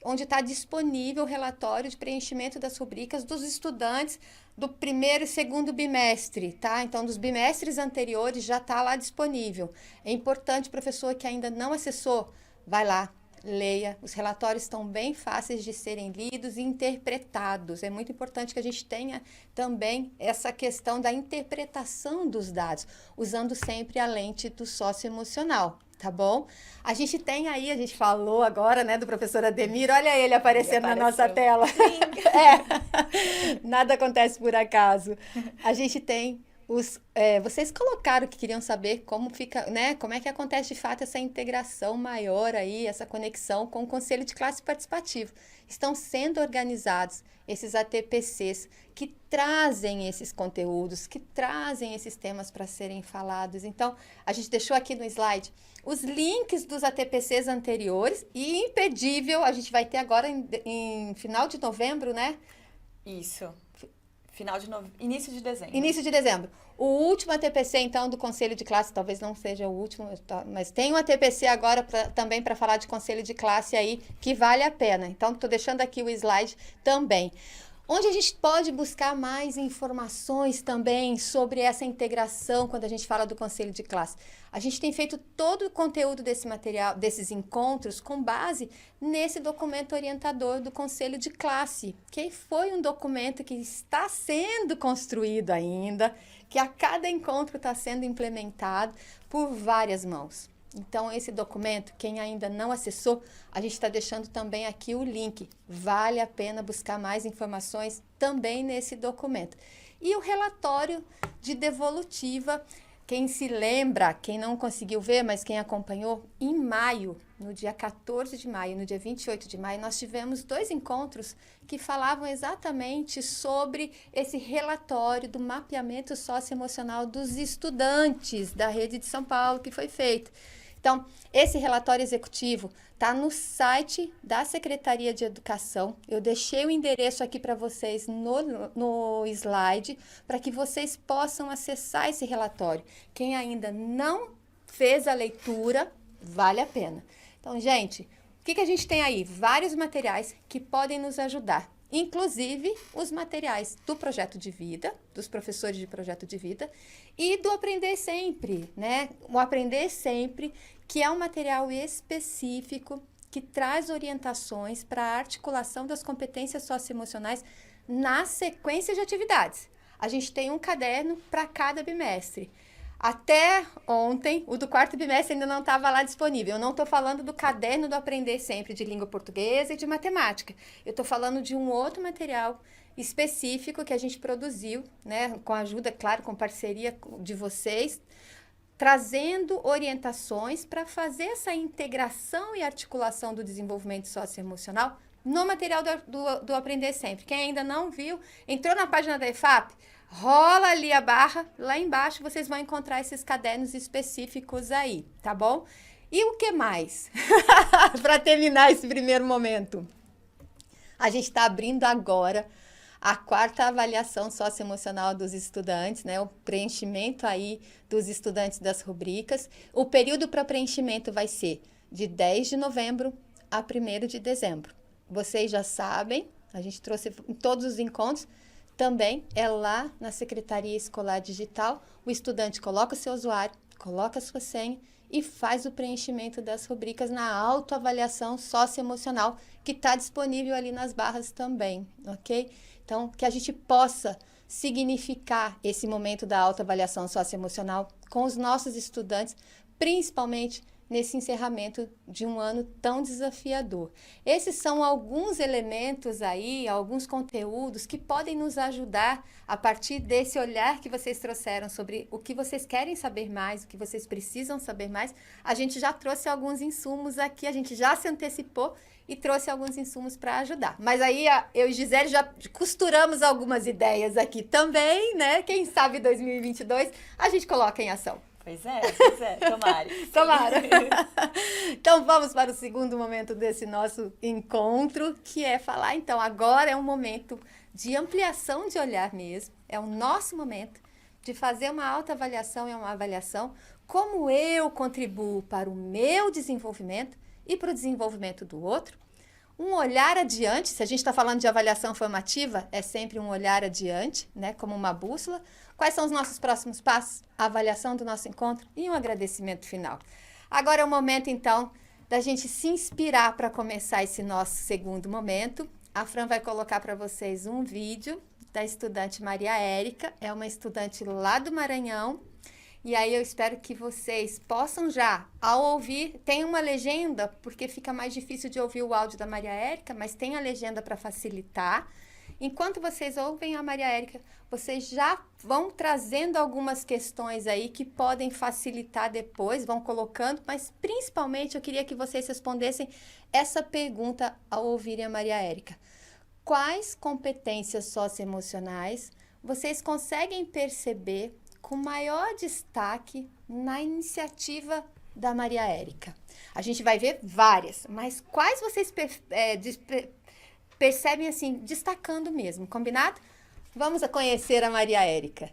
onde está disponível o relatório de preenchimento das rubricas dos estudantes do primeiro e segundo bimestre, tá? Então, dos bimestres anteriores já está lá disponível. É importante, professor, que ainda não acessou, vai lá, leia. Os relatórios estão bem fáceis de serem lidos e interpretados. É muito importante que a gente tenha também essa questão da interpretação dos dados, usando sempre a lente do socioemocional. Tá bom? A gente tem aí, a gente falou agora, né, do professor Ademir, olha ele aparecendo na nossa tela. Nada acontece por acaso. A gente tem vocês colocaram que queriam saber como fica, né, como é que acontece de fato essa integração maior aí, essa conexão com o Conselho de Classe Participativo. Estão sendo organizados esses ATPCs que trazem esses conteúdos, que trazem esses temas para serem falados. Então, a gente deixou aqui no slide os links dos ATPCs anteriores e imperdível, a gente vai ter agora em final de novembro, né? Isso. Início de dezembro. Início de dezembro. O último ATPC, então, do Conselho de Classe, talvez não seja o último, mas tem um ATPC agora também para falar de Conselho de Classe aí, que vale a pena. Então, estou deixando aqui o slide também. Onde a gente pode buscar mais informações também sobre essa integração quando a gente fala do Conselho de Classe? A gente tem feito todo o conteúdo desse material, desses encontros, com base nesse documento orientador do Conselho de Classe, que foi um documento que está sendo construído ainda, que a cada encontro está sendo implementado por várias mãos. Então, esse documento, quem ainda não acessou, a gente está deixando também aqui o link. Vale a pena buscar mais informações também nesse documento. E o relatório de devolutiva, quem se lembra, quem não conseguiu ver, mas quem acompanhou, em maio, no dia 14 de maio, no dia 28 de maio, nós tivemos 2 encontros que falavam exatamente sobre esse relatório do mapeamento socioemocional dos estudantes da rede de São Paulo que foi feito. Então, esse relatório executivo está no site da Secretaria de Educação. Eu deixei o endereço aqui para vocês no slide, para que vocês possam acessar esse relatório. Quem ainda não fez a leitura, vale a pena. Então, gente, o que a gente tem aí? Vários materiais que podem nos ajudar. Inclusive os materiais do projeto de vida, dos professores de projeto de vida e do Aprender Sempre, né? O Aprender Sempre, que é um material específico que traz orientações para a articulação das competências socioemocionais na sequência de atividades. A gente tem um caderno para cada bimestre. Até ontem, o do 4º bimestre ainda não estava lá disponível. Eu não estou falando do caderno do Aprender Sempre de língua portuguesa e de matemática. Eu estou falando de um outro material específico que a gente produziu, né, com a ajuda, claro, com parceria de vocês, trazendo orientações para fazer essa integração e articulação do desenvolvimento socioemocional no material do Aprender Sempre. Quem ainda não viu, entrou na página da EFAP, rola ali a barra, lá embaixo vocês vão encontrar esses cadernos específicos aí, tá bom? E o que mais? Para terminar esse primeiro momento. A gente está abrindo agora a quarta avaliação socioemocional dos estudantes, né? O preenchimento aí dos estudantes das rubricas. O período para preenchimento vai ser de 10 de novembro a 1º de dezembro. Vocês já sabem, a gente trouxe em todos os encontros, também é lá na Secretaria Escolar Digital, o estudante coloca o seu usuário, coloca a sua senha e faz o preenchimento das rubricas na autoavaliação socioemocional, que está disponível ali nas barras também, ok? Então, que a gente possa significar esse momento da autoavaliação socioemocional com os nossos estudantes, principalmente nesse encerramento de um ano tão desafiador. Esses são alguns elementos aí, alguns conteúdos que podem nos ajudar a partir desse olhar que vocês trouxeram sobre o que vocês querem saber mais, o que vocês precisam saber mais. A gente já trouxe alguns insumos aqui, a gente já se antecipou e trouxe alguns insumos para ajudar. Mas aí eu e Gisele já costuramos algumas ideias aqui também, né? Quem sabe 2022 a gente coloca em ação. Pois é, tomara. Tomara. Então vamos para o segundo momento desse nosso encontro, que é falar, então, agora é um momento de ampliação de olhar mesmo, é o nosso momento de fazer uma autoavaliação e uma avaliação, como eu contribuo para o meu desenvolvimento e para o desenvolvimento do outro. Um olhar adiante, se a gente está falando de avaliação formativa, é sempre um olhar adiante, né, como uma bússola. Quais são os nossos próximos passos? A avaliação do nosso encontro e um agradecimento final. Agora é o momento, então, da gente se inspirar para começar esse nosso segundo momento. A Fran vai colocar para vocês um vídeo da estudante Maria Érica, é uma estudante lá do Maranhão. E aí eu espero que vocês possam já, ao ouvir, tem uma legenda, porque fica mais difícil de ouvir o áudio da Maria Érica, mas tem a legenda para facilitar. Enquanto vocês ouvem a Maria Érica, vocês já vão trazendo algumas questões aí que podem facilitar depois, vão colocando, mas principalmente eu queria que vocês respondessem essa pergunta ao ouvirem a Maria Érica. Quais competências socioemocionais vocês conseguem perceber com maior destaque na iniciativa da Maria Érica? A gente vai ver várias, mas quais vocês percebem assim, destacando mesmo, combinado? Vamos a conhecer a Maria Érica.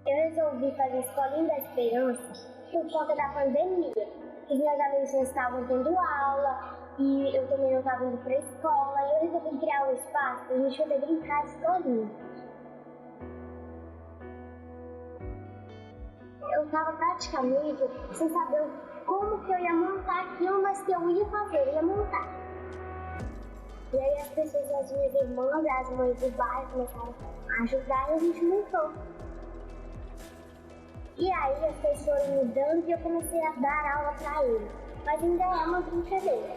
Eu resolvi fazer Escolinha da Esperança por conta da pandemia. Os meus amigos não estavam tendo aula e eu também não estava indo para a escola. E eu resolvi criar um espaço para a gente poder brincar de escolinha. Eu estava praticamente sem saber como que eu ia montar aquilo, mas que eu ia fazer, eu ia montar. E aí as pessoas, as minhas irmãs, as mães do bairro começaram a ajudar e a gente montou. E aí as pessoas foram mudando e eu comecei a dar aula para eles. Mas ainda é uma brincadeira.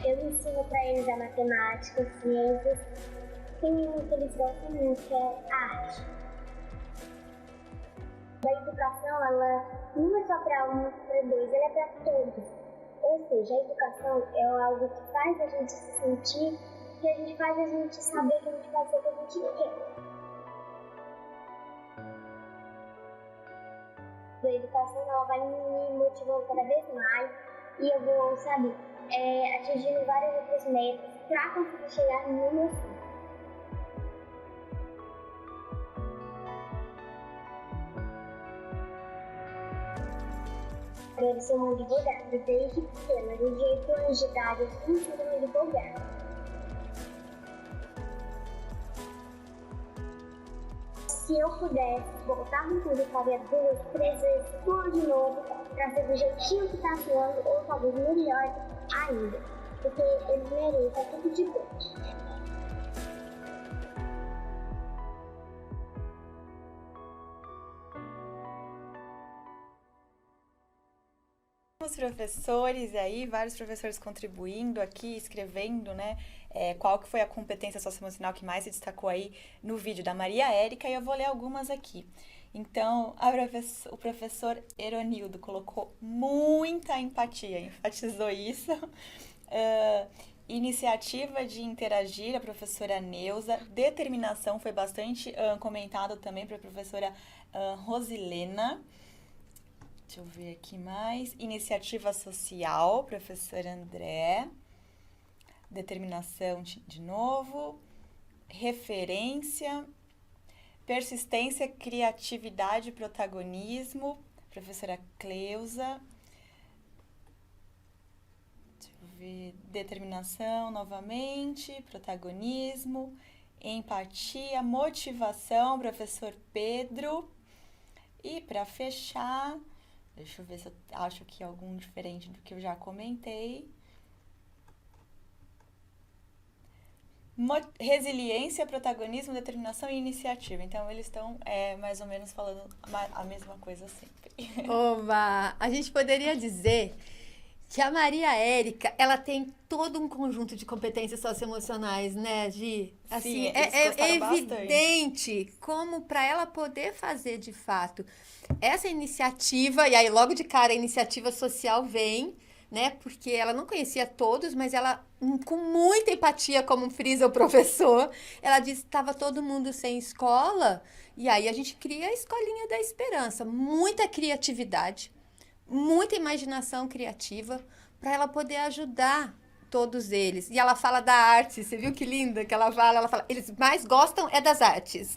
Eu ensino para eles a matemática, ciências, tem um que eles gostam muito, que é arte. A educação, ela não é só para um, para dois, ela é para todos. Ou seja, a educação é algo que faz a gente se sentir, que a gente faz a gente saber que a gente vai ser o que a gente quer. A educação, ela vai me motivando cada vez mais e eu vou, sabe, atingindo várias outras metas para conseguir chegar no meu sonho. Eu quero ser uma advogada desde pequena, de 18 anos de idade, eu sempre fui uma advogada. Se eu pudesse voltar no tudo, eu faria 2, 3 vezes tudo de novo, para ser do jeitinho que está sendo, ou talvez melhor ainda, porque eles merecem tudo de bom. Os professores aí, vários professores contribuindo aqui, escrevendo, né? Qual que foi a competência socioemocional que mais se destacou aí no vídeo da Maria Érica, e eu vou ler algumas aqui. Então, o professor Eronildo colocou muita empatia, enfatizou isso. Iniciativa de interagir, a professora Neuza. Determinação foi bastante comentado também para a professora Rosilena. Deixa eu ver aqui mais. Iniciativa social, professor André. Determinação de novo. Referência. Persistência, criatividade e protagonismo, professora Cleusa. Deixa eu ver. Determinação novamente. Protagonismo. Empatia, motivação, professor Pedro. E para fechar... Deixa eu ver se eu acho aqui algum diferente do que eu já comentei. Resiliência, protagonismo, determinação e iniciativa. Então, eles estão mais ou menos falando a mesma coisa sempre. Oba! A gente poderia dizer que a Maria Érica, ela tem todo um conjunto de competências socioemocionais, né, Gi? Assim, Sim, é evidente como para ela poder fazer, de fato, essa iniciativa, e aí logo de cara a iniciativa social vem, né, porque ela não conhecia todos, mas ela, com muita empatia, como frisa o professor, ela disse que estava todo mundo sem escola, e aí a gente cria a Escolinha da Esperança. Muita criatividade, muita imaginação criativa para ela poder ajudar todos eles. E ela fala da arte, você viu que linda que ela fala? Ela fala, eles mais gostam é das artes.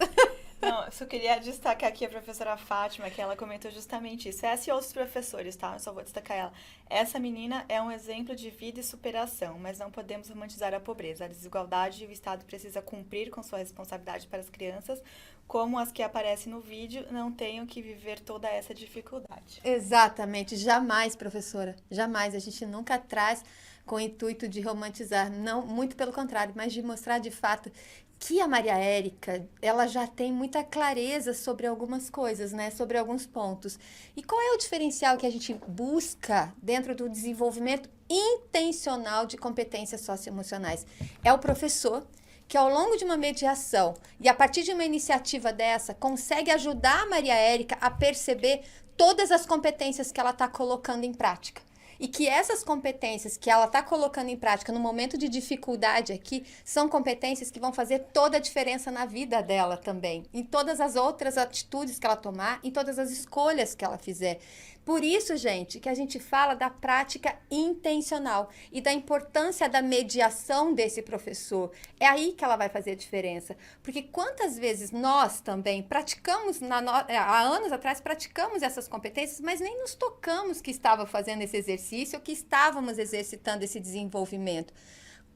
Não, eu só queria destacar aqui a professora Fátima, que ela comentou justamente isso. Essa e outros professores, tá? Eu só vou destacar ela. Essa menina é um exemplo de vida e superação, mas não podemos romantizar a pobreza. A desigualdade e o Estado precisa cumprir com sua responsabilidade para as crianças, como as que aparecem no vídeo, não tenham que viver toda essa dificuldade. Exatamente. Jamais, professora. Jamais. A gente nunca traz com o intuito de romantizar. Não, muito pelo contrário, mas de mostrar de fato que a Maria Érica, ela já tem muita clareza sobre algumas coisas, né? Sobre alguns pontos. E qual é o diferencial que a gente busca dentro do desenvolvimento intencional de competências socioemocionais? É o professor que, ao longo de uma mediação e a partir de uma iniciativa dessa, consegue ajudar a Maria Érica a perceber todas as competências que ela está colocando em prática. E que essas competências que ela está colocando em prática no momento de dificuldade aqui, são competências que vão fazer toda a diferença na vida dela também. Em todas as outras atitudes que ela tomar, em todas as escolhas que ela fizer. Por isso, gente, que a gente fala da prática intencional e da importância da mediação desse professor. É aí que ela vai fazer a diferença. Porque quantas vezes nós também praticamos, há anos atrás, praticamos essas competências, mas nem nos tocamos que estava fazendo esse exercício ou que estávamos exercitando esse desenvolvimento.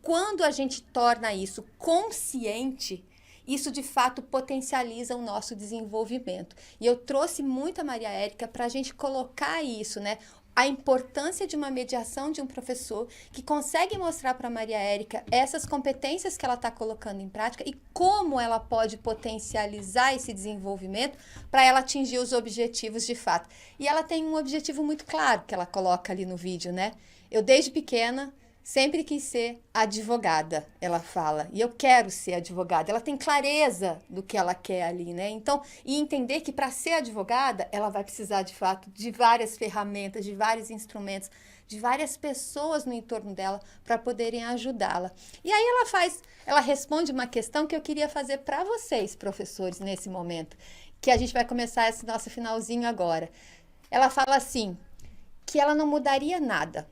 Quando a gente torna isso consciente, isso, de fato, potencializa o nosso desenvolvimento. E eu trouxe muito a Maria Érica para a gente colocar isso, né? A importância de uma mediação de um professor que consegue mostrar para a Maria Érica essas competências que ela está colocando em prática e como ela pode potencializar esse desenvolvimento para ela atingir os objetivos de fato. E ela tem um objetivo muito claro que ela coloca ali no vídeo, né? Eu, desde pequena, sempre quis ser advogada, ela fala, e eu quero ser advogada. Ela tem clareza do que ela quer ali, né? Então, e entender que para ser advogada, ela vai precisar, de fato, de várias ferramentas, de vários instrumentos, de várias pessoas no entorno dela para poderem ajudá-la. E aí ela responde uma questão que eu queria fazer para vocês, professores, nesse momento, que a gente vai começar esse nosso finalzinho agora. Ela fala assim, que ela não mudaria nada,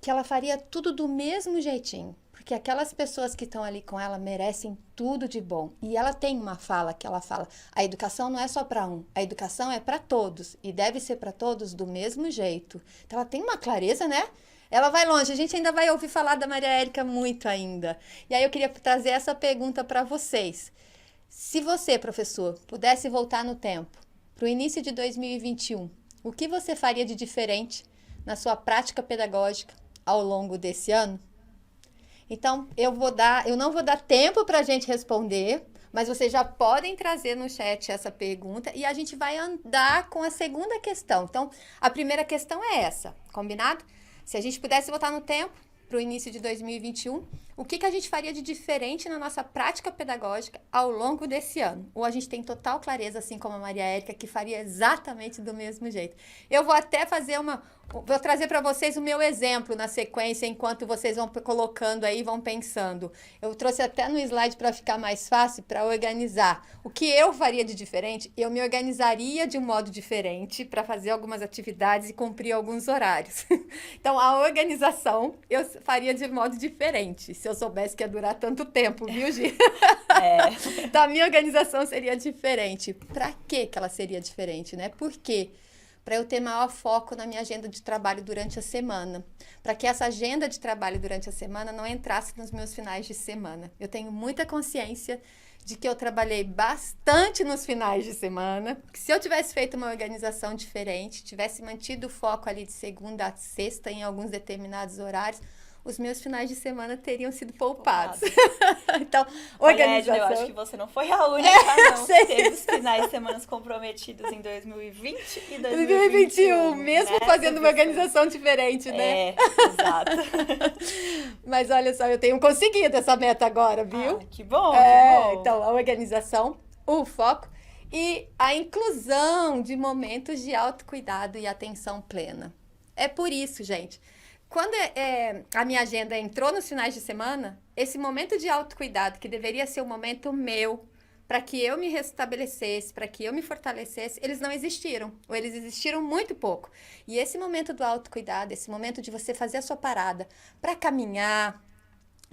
que ela faria tudo do mesmo jeitinho, porque aquelas pessoas que estão ali com ela merecem tudo de bom. E ela tem uma fala que ela fala, a educação não é só para um, a educação é para todos, e deve ser para todos do mesmo jeito. Então ela tem uma clareza, né? Ela vai longe, a gente ainda vai ouvir falar da Maria Érica muito ainda. E aí eu queria trazer essa pergunta para vocês. Se você, professor, pudesse voltar no tempo, para o início de 2021, o que você faria de diferente na sua prática pedagógica ao longo desse ano? Então, eu não vou dar tempo para a gente responder, mas vocês já podem trazer no chat essa pergunta e a gente vai andar com a segunda questão. Então, a primeira questão é essa, combinado? Se a gente pudesse voltar no tempo, para o início de 2021, o que a gente faria de diferente na nossa prática pedagógica ao longo desse ano. Ou a gente tem total clareza, assim como a Maria Érica, que faria exatamente do mesmo jeito. Eu vou até vou trazer para vocês o meu exemplo na sequência, enquanto vocês vão colocando aí, vão pensando. Eu trouxe até no slide para ficar mais fácil, para organizar. O que eu faria de diferente? Eu me organizaria de um modo diferente para fazer algumas atividades e cumprir alguns horários. Então, a organização eu faria de modo diferente, se eu soubesse que ia durar tanto tempo, viu, Gi? Então, a minha organização seria diferente. Para que ela seria diferente, né? Por quê? Para eu ter maior foco na minha agenda de trabalho durante a semana. Para que essa agenda de trabalho durante a semana não entrasse nos meus finais de semana. Eu tenho muita consciência de que eu trabalhei bastante nos finais de semana. Que se eu tivesse feito uma organização diferente, tivesse mantido o foco ali de segunda a sexta em alguns determinados horários, os meus finais de semana teriam sido poupados. Então, organização... Olha, eu acho que você não foi a única não que teve os finais de semana comprometidos em 2020 e 2021. Mesmo fazendo uma organização diferente, né? Exato. Mas olha só, eu tenho conseguido essa meta agora, viu? Que bom, que bom. Então, a organização, o foco e a inclusão de momentos de autocuidado e atenção plena. É por isso, gente... Quando a minha agenda entrou nos finais de semana, esse momento de autocuidado, que deveria ser um momento meu, para que eu me restabelecesse, para que eu me fortalecesse, eles não existiram, ou eles existiram muito pouco. E esse momento do autocuidado, esse momento de você fazer a sua parada para caminhar,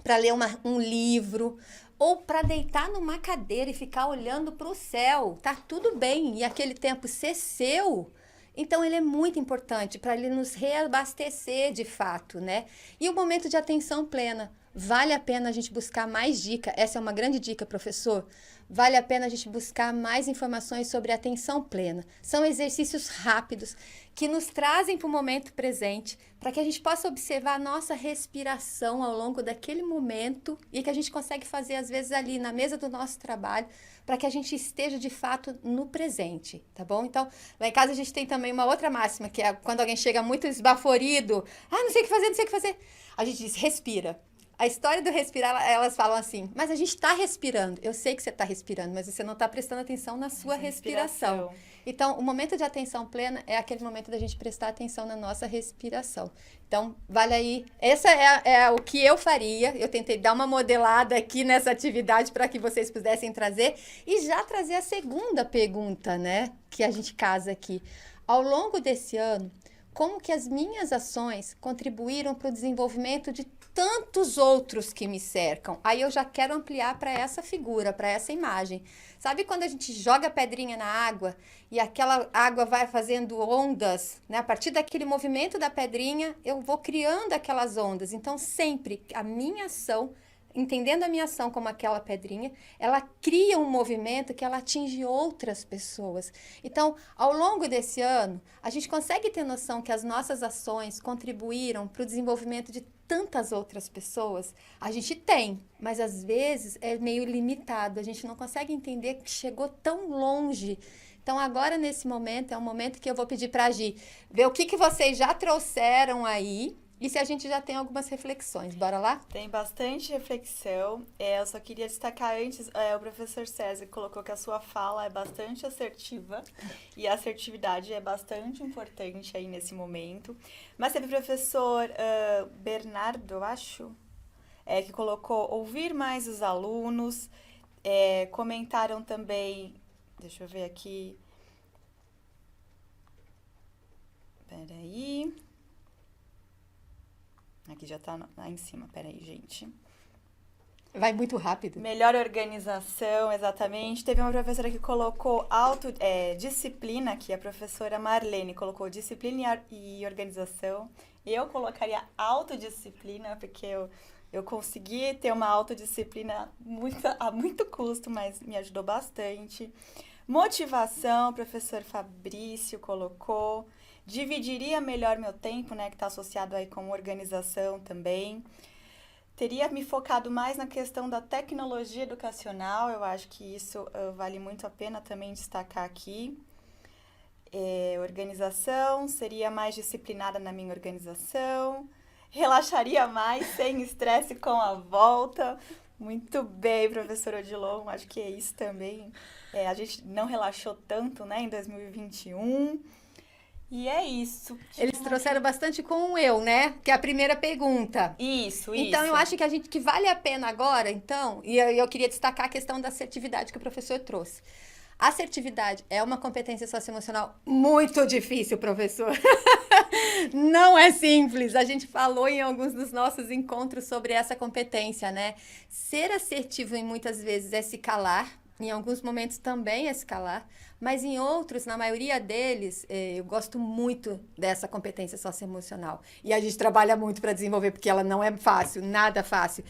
para ler um livro, ou para deitar numa cadeira e ficar olhando para o céu, tá tudo bem, e aquele tempo ser seu... Então, ele é muito importante para ele nos reabastecer de fato, né? E o momento de atenção plena. Vale a pena a gente buscar mais dica. Essa é uma grande dica, professor. Vale a pena a gente buscar mais informações sobre atenção plena. São exercícios rápidos que nos trazem para o momento presente, para que a gente possa observar a nossa respiração ao longo daquele momento e que a gente consegue fazer, às vezes, ali na mesa do nosso trabalho, para que a gente esteja, de fato, no presente, tá bom? Então, lá em casa a gente tem também uma outra máxima, que é quando alguém chega muito esbaforido, não sei o que fazer, não sei o que fazer. A gente diz, respira. A história do respirar, elas falam assim, mas a gente está respirando. Eu sei que você está respirando, mas você não está prestando atenção na sua respiração. Então, o momento de atenção plena é aquele momento da gente prestar atenção na nossa respiração. Então, vale aí. Essa é o que eu faria. Eu tentei dar uma modelada aqui nessa atividade para que vocês pudessem trazer. E já trazer a segunda pergunta, né? Que a gente casa aqui. Ao longo desse ano, como que as minhas ações contribuíram para o desenvolvimento de tantos outros que me cercam? Aí eu já quero ampliar para essa figura, para essa imagem. Sabe quando a gente joga a pedrinha na água e aquela água vai fazendo ondas, né? A partir daquele movimento da pedrinha, eu vou criando aquelas ondas. Então, sempre a minha ação, entendendo a minha ação como aquela pedrinha, ela cria um movimento que ela atinge outras pessoas. Então, ao longo desse ano, a gente consegue ter noção que as nossas ações contribuíram para o desenvolvimento de tantas outras pessoas? A gente tem, mas às vezes é meio limitado. A gente não consegue entender que chegou tão longe. Então, agora, nesse momento, é um momento que eu vou pedir para a Gi ver o que vocês já trouxeram aí, e se a gente já tem algumas reflexões. Bora lá? Tem bastante reflexão. Eu só queria destacar antes, o professor César colocou que a sua fala é bastante assertiva. E a assertividade é bastante importante aí nesse momento. Mas teve o professor Bernardo, eu acho, que colocou ouvir mais os alunos. Comentaram também... Deixa eu ver aqui. Peraí. Aqui já tá lá em cima, peraí, gente. Vai muito rápido. Melhor organização, exatamente. Teve uma professora que colocou disciplina, que a professora Marlene colocou disciplina e organização. Eu colocaria autodisciplina, porque eu consegui ter uma autodisciplina a muito custo, mas me ajudou bastante. Motivação, o professor Fabrício colocou. Dividiria melhor meu tempo, né, que está associado aí com organização também. Teria me focado mais na questão da tecnologia educacional, eu acho que isso vale muito a pena também destacar aqui. Organização, seria mais disciplinada na minha organização. relaxaria mais, sem estresse com a volta. Muito bem, professor Odilon, acho que é isso também. A gente não relaxou tanto, né, em 2021. E é isso. Eles trouxeram bastante com o eu, né? Que é a primeira pergunta. Isso. Então, eu acho que vale a pena agora, então, e eu queria destacar a questão da assertividade que o professor trouxe. A assertividade é uma competência socioemocional muito difícil, professor. Não é simples. A gente falou em alguns dos nossos encontros sobre essa competência, né? Ser assertivo, muitas vezes, é se calar. Em alguns momentos também é se calar, mas em outros, na maioria deles, eu gosto muito dessa competência socioemocional. E a gente trabalha muito para desenvolver, porque ela não é fácil, nada fácil.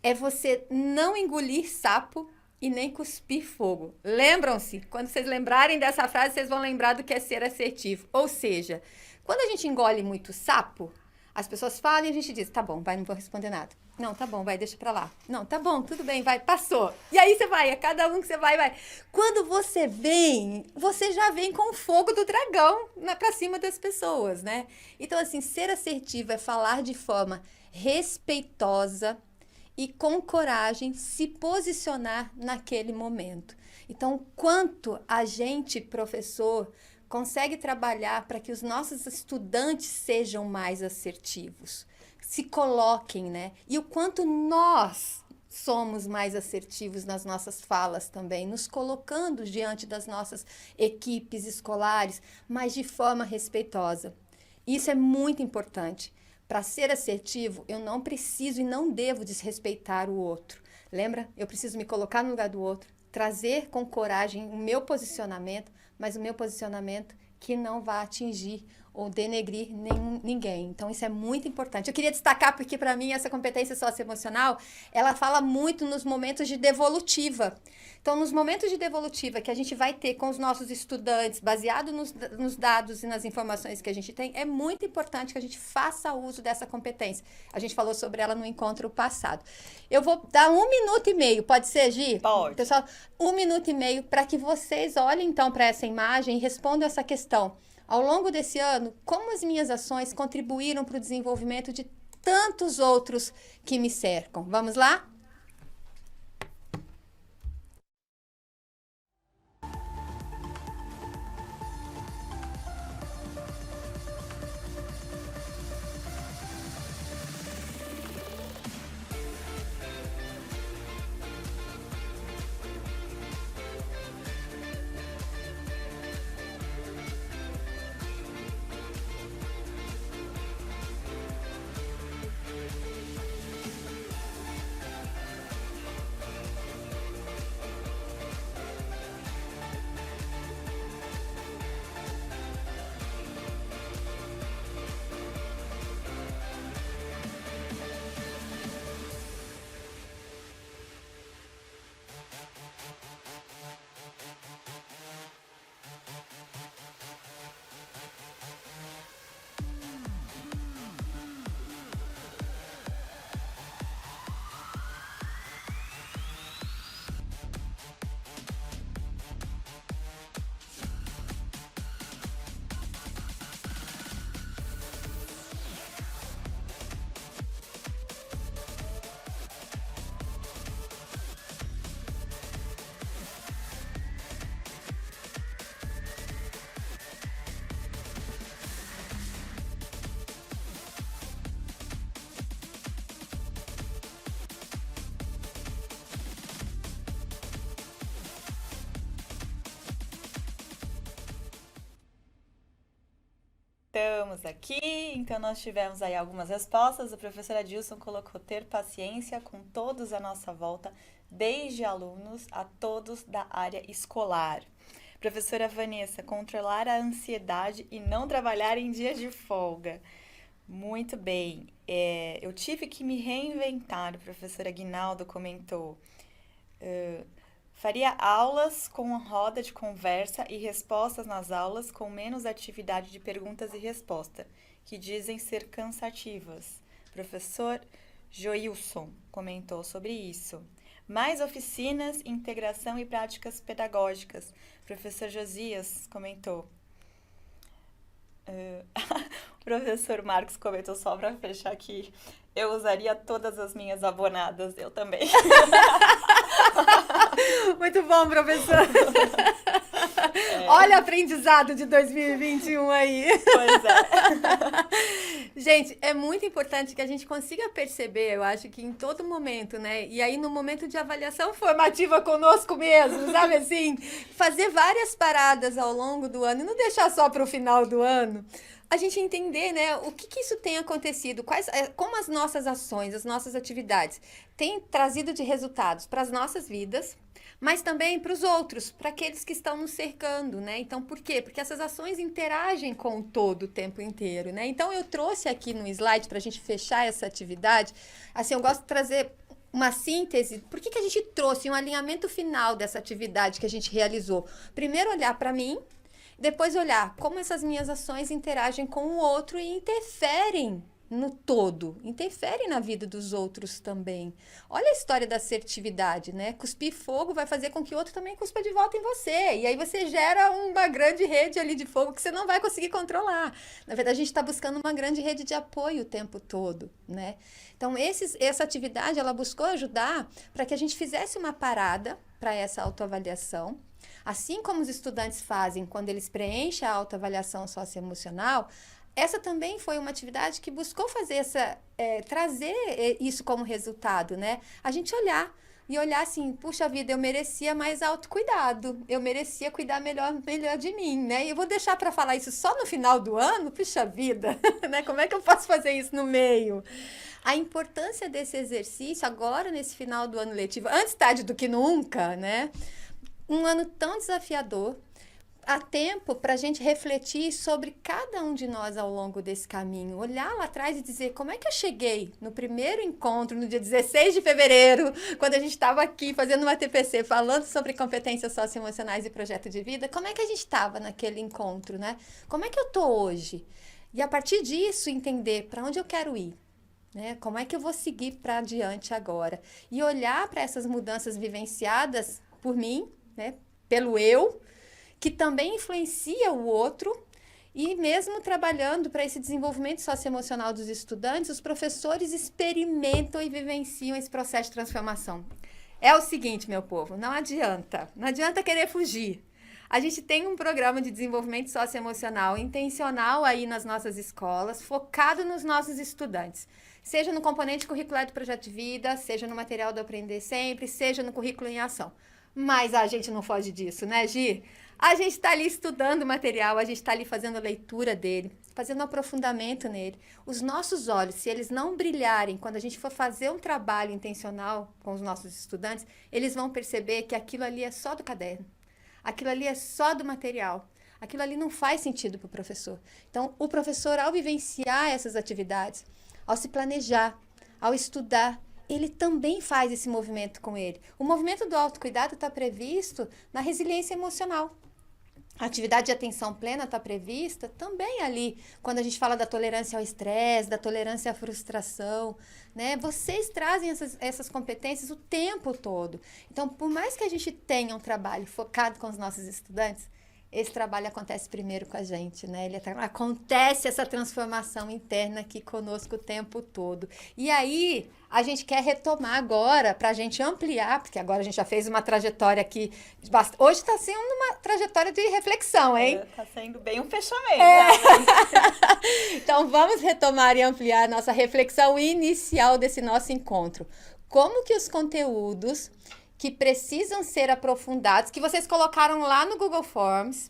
É você não engolir sapo e nem cuspir fogo. Lembram-se? Quando vocês lembrarem dessa frase, vocês vão lembrar do que é ser assertivo. Ou seja, quando a gente engole muito sapo, as pessoas falam e a gente diz, tá bom, vai, não vou responder nada. Não, tá bom, vai, deixa pra lá. Não, tá bom, tudo bem, vai, passou. E aí você vai, a cada um que você vai. Quando você vem, você já vem com o fogo do dragão pra cima das pessoas, né? Então, assim, ser assertivo é falar de forma respeitosa e com coragem se posicionar naquele momento. Então, quanto a gente, professor, consegue trabalhar para que os nossos estudantes sejam mais assertivos, se coloquem, né? E o quanto nós somos mais assertivos nas nossas falas também, nos colocando diante das nossas equipes escolares, mas de forma respeitosa. Isso é muito importante. Para ser assertivo, eu não preciso e não devo desrespeitar o outro. Lembra? Eu preciso me colocar no lugar do outro, trazer com coragem o meu posicionamento, mas o meu posicionamento que não vai atingir ou denegrir ninguém. Então, isso é muito importante. Eu queria destacar porque, para mim, essa competência socioemocional, ela fala muito nos momentos de devolutiva. Então, nos momentos de devolutiva que a gente vai ter com os nossos estudantes, baseado nos dados e nas informações que a gente tem, é muito importante que a gente faça uso dessa competência. A gente falou sobre ela no encontro passado. Eu vou dar 1 minuto e meio, pode ser, Gi? Pode. Pessoal, 1 minuto e meio para que vocês olhem, então, para essa imagem e respondam essa questão. Ao longo desse ano, como as minhas ações contribuíram para o desenvolvimento de tantos outros que me cercam? Vamos lá? Estamos aqui, então nós tivemos aí algumas respostas. O professor Adilson colocou ter paciência com todos à nossa volta, desde alunos a todos da área escolar. Professora Vanessa, controlar a ansiedade e não trabalhar em dias de folga. Muito bem. Eu tive que me reinventar, o professor Aguinaldo comentou. Faria aulas com roda de conversa e respostas nas aulas com menos atividade de perguntas e resposta, que dizem ser cansativas. Professor Joilson comentou sobre isso. Mais oficinas, integração e práticas pedagógicas. Professor Josias comentou. O professor Marcos comentou só para fechar aqui. Eu usaria todas as minhas abonadas, eu também. Muito bom, professor. Olha o aprendizado de 2021 aí. Pois é. Gente, é muito importante que a gente consiga perceber, eu acho que em todo momento, né? E aí no momento de avaliação formativa conosco mesmo, sabe assim? Fazer várias paradas ao longo do ano e não deixar só para o final do ano. A gente entender, né, o que isso tem acontecido, como as nossas ações, as nossas atividades têm trazido de resultados para as nossas vidas, mas também para os outros, para aqueles que estão nos cercando, né? Então, por quê? Porque essas ações interagem com o todo o tempo inteiro, né? Então, eu trouxe aqui no slide para a gente fechar essa atividade, assim, eu gosto de trazer uma síntese. Por que a gente trouxe um alinhamento final dessa atividade que a gente realizou? Primeiro, olhar para mim, depois olhar como essas minhas ações interagem com o outro e interferem no todo, interferem na vida dos outros também. Olha a história da assertividade, né? Cuspir fogo vai fazer com que o outro também cuspa de volta em você. E aí você gera uma grande rede ali de fogo que você não vai conseguir controlar. Na verdade, a gente está buscando uma grande rede de apoio o tempo todo, né? Então, essa atividade, ela buscou ajudar para que a gente fizesse uma parada para essa autoavaliação. Assim como os estudantes fazem quando eles preenchem a autoavaliação socioemocional, essa também foi uma atividade que buscou fazer trazer isso como resultado, né? A gente olhar assim, puxa vida, eu merecia mais autocuidado, eu merecia cuidar melhor de mim, né? E eu vou deixar para falar isso só no final do ano, puxa vida, né? Como é que eu posso fazer isso no meio? A importância desse exercício agora nesse final do ano letivo, antes tarde do que nunca, né? Um ano tão desafiador, há tempo para a gente refletir sobre cada um de nós ao longo desse caminho, olhar lá atrás e dizer como é que eu cheguei no primeiro encontro, no dia 16 de fevereiro, quando a gente estava aqui fazendo uma TPC, falando sobre competências socioemocionais e projeto de vida, como é que a gente estava naquele encontro, né? Como é que eu estou hoje? E a partir disso entender para onde eu quero ir. Né? Como é que eu vou seguir para adiante agora? E olhar para essas mudanças vivenciadas por mim, né? Pelo eu, que também influencia o outro, e mesmo trabalhando para esse desenvolvimento socioemocional dos estudantes, os professores experimentam e vivenciam esse processo de transformação. É o seguinte, meu povo, não adianta querer fugir. A gente tem um programa de desenvolvimento socioemocional intencional aí nas nossas escolas, focado nos nossos estudantes. Seja no componente curricular do projeto de vida, seja no material do Aprender Sempre, seja no currículo em ação. Mas a gente não foge disso, né, Gi? A gente está ali estudando o material, a gente está ali fazendo a leitura dele, fazendo um aprofundamento nele. Os nossos olhos, se eles não brilharem quando a gente for fazer um trabalho intencional com os nossos estudantes, eles vão perceber que aquilo ali é só do caderno, aquilo ali é só do material, aquilo ali não faz sentido para o professor. Então, o professor, ao vivenciar essas atividades, ao se planejar, ao estudar, ele também faz esse movimento com ele. O movimento do autocuidado está previsto na resiliência emocional. A atividade de atenção plena está prevista também ali, quando a gente fala da tolerância ao estresse, da tolerância à frustração, né? Vocês trazem essas competências o tempo todo. Então, por mais que a gente tenha um trabalho focado com os nossos estudantes, esse trabalho acontece primeiro com a gente, né? Acontece essa transformação interna aqui conosco o tempo todo. E aí, a gente quer retomar agora, para a gente ampliar, porque agora a gente já fez uma trajetória aqui. Hoje está sendo uma trajetória de reflexão, hein? Está sendo bem um fechamento. Então, vamos retomar e ampliar a nossa reflexão inicial desse nosso encontro. Como que os conteúdos que precisam ser aprofundados, que vocês colocaram lá no Google Forms,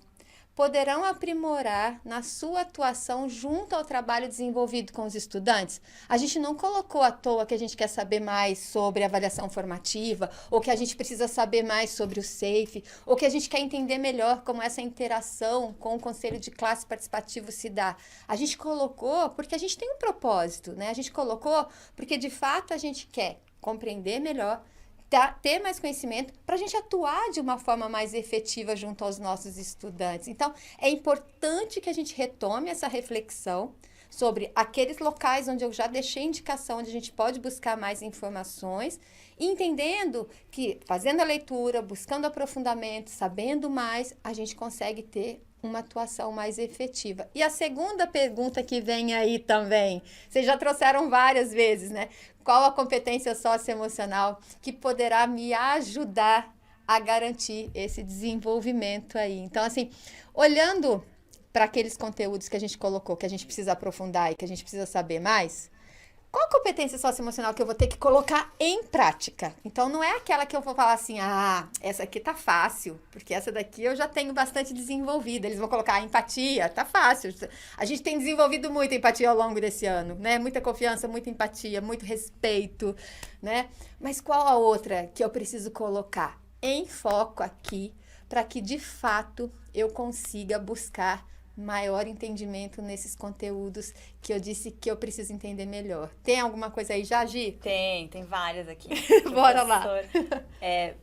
poderão aprimorar na sua atuação junto ao trabalho desenvolvido com os estudantes. A gente não colocou à toa que a gente quer saber mais sobre avaliação formativa, ou que a gente precisa saber mais sobre o SAFE, ou que a gente quer entender melhor como essa interação com o Conselho de Classe Participativo se dá. A gente colocou porque a gente tem um propósito, né? A gente colocou porque, de fato, a gente quer compreender melhor, ter mais conhecimento para a gente atuar de uma forma mais efetiva junto aos nossos estudantes. Então, é importante que a gente retome essa reflexão sobre aqueles locais onde eu já deixei indicação, onde a gente pode buscar mais informações, entendendo que, fazendo a leitura, buscando aprofundamento, sabendo mais, a gente consegue ter uma atuação mais efetiva. E a segunda pergunta que vem aí também, vocês já trouxeram várias vezes, né? Qual a competência socioemocional que poderá me ajudar a garantir esse desenvolvimento aí? Então, assim, olhando para aqueles conteúdos que a gente colocou, que a gente precisa aprofundar e que a gente precisa saber mais, qual competência socioemocional que eu vou ter que colocar em prática? Então, não é aquela que eu vou falar assim, essa aqui tá fácil, porque essa daqui eu já tenho bastante desenvolvida. Eles vão colocar empatia, tá fácil. A gente tem desenvolvido muita empatia ao longo desse ano, né? Muita confiança, muita empatia, muito respeito, né? Mas qual a outra que eu preciso colocar em foco aqui para que, de fato, eu consiga buscar maior entendimento nesses conteúdos que eu disse que eu preciso entender melhor? Tem alguma coisa aí já, Gi? Tem várias aqui. Bora lá.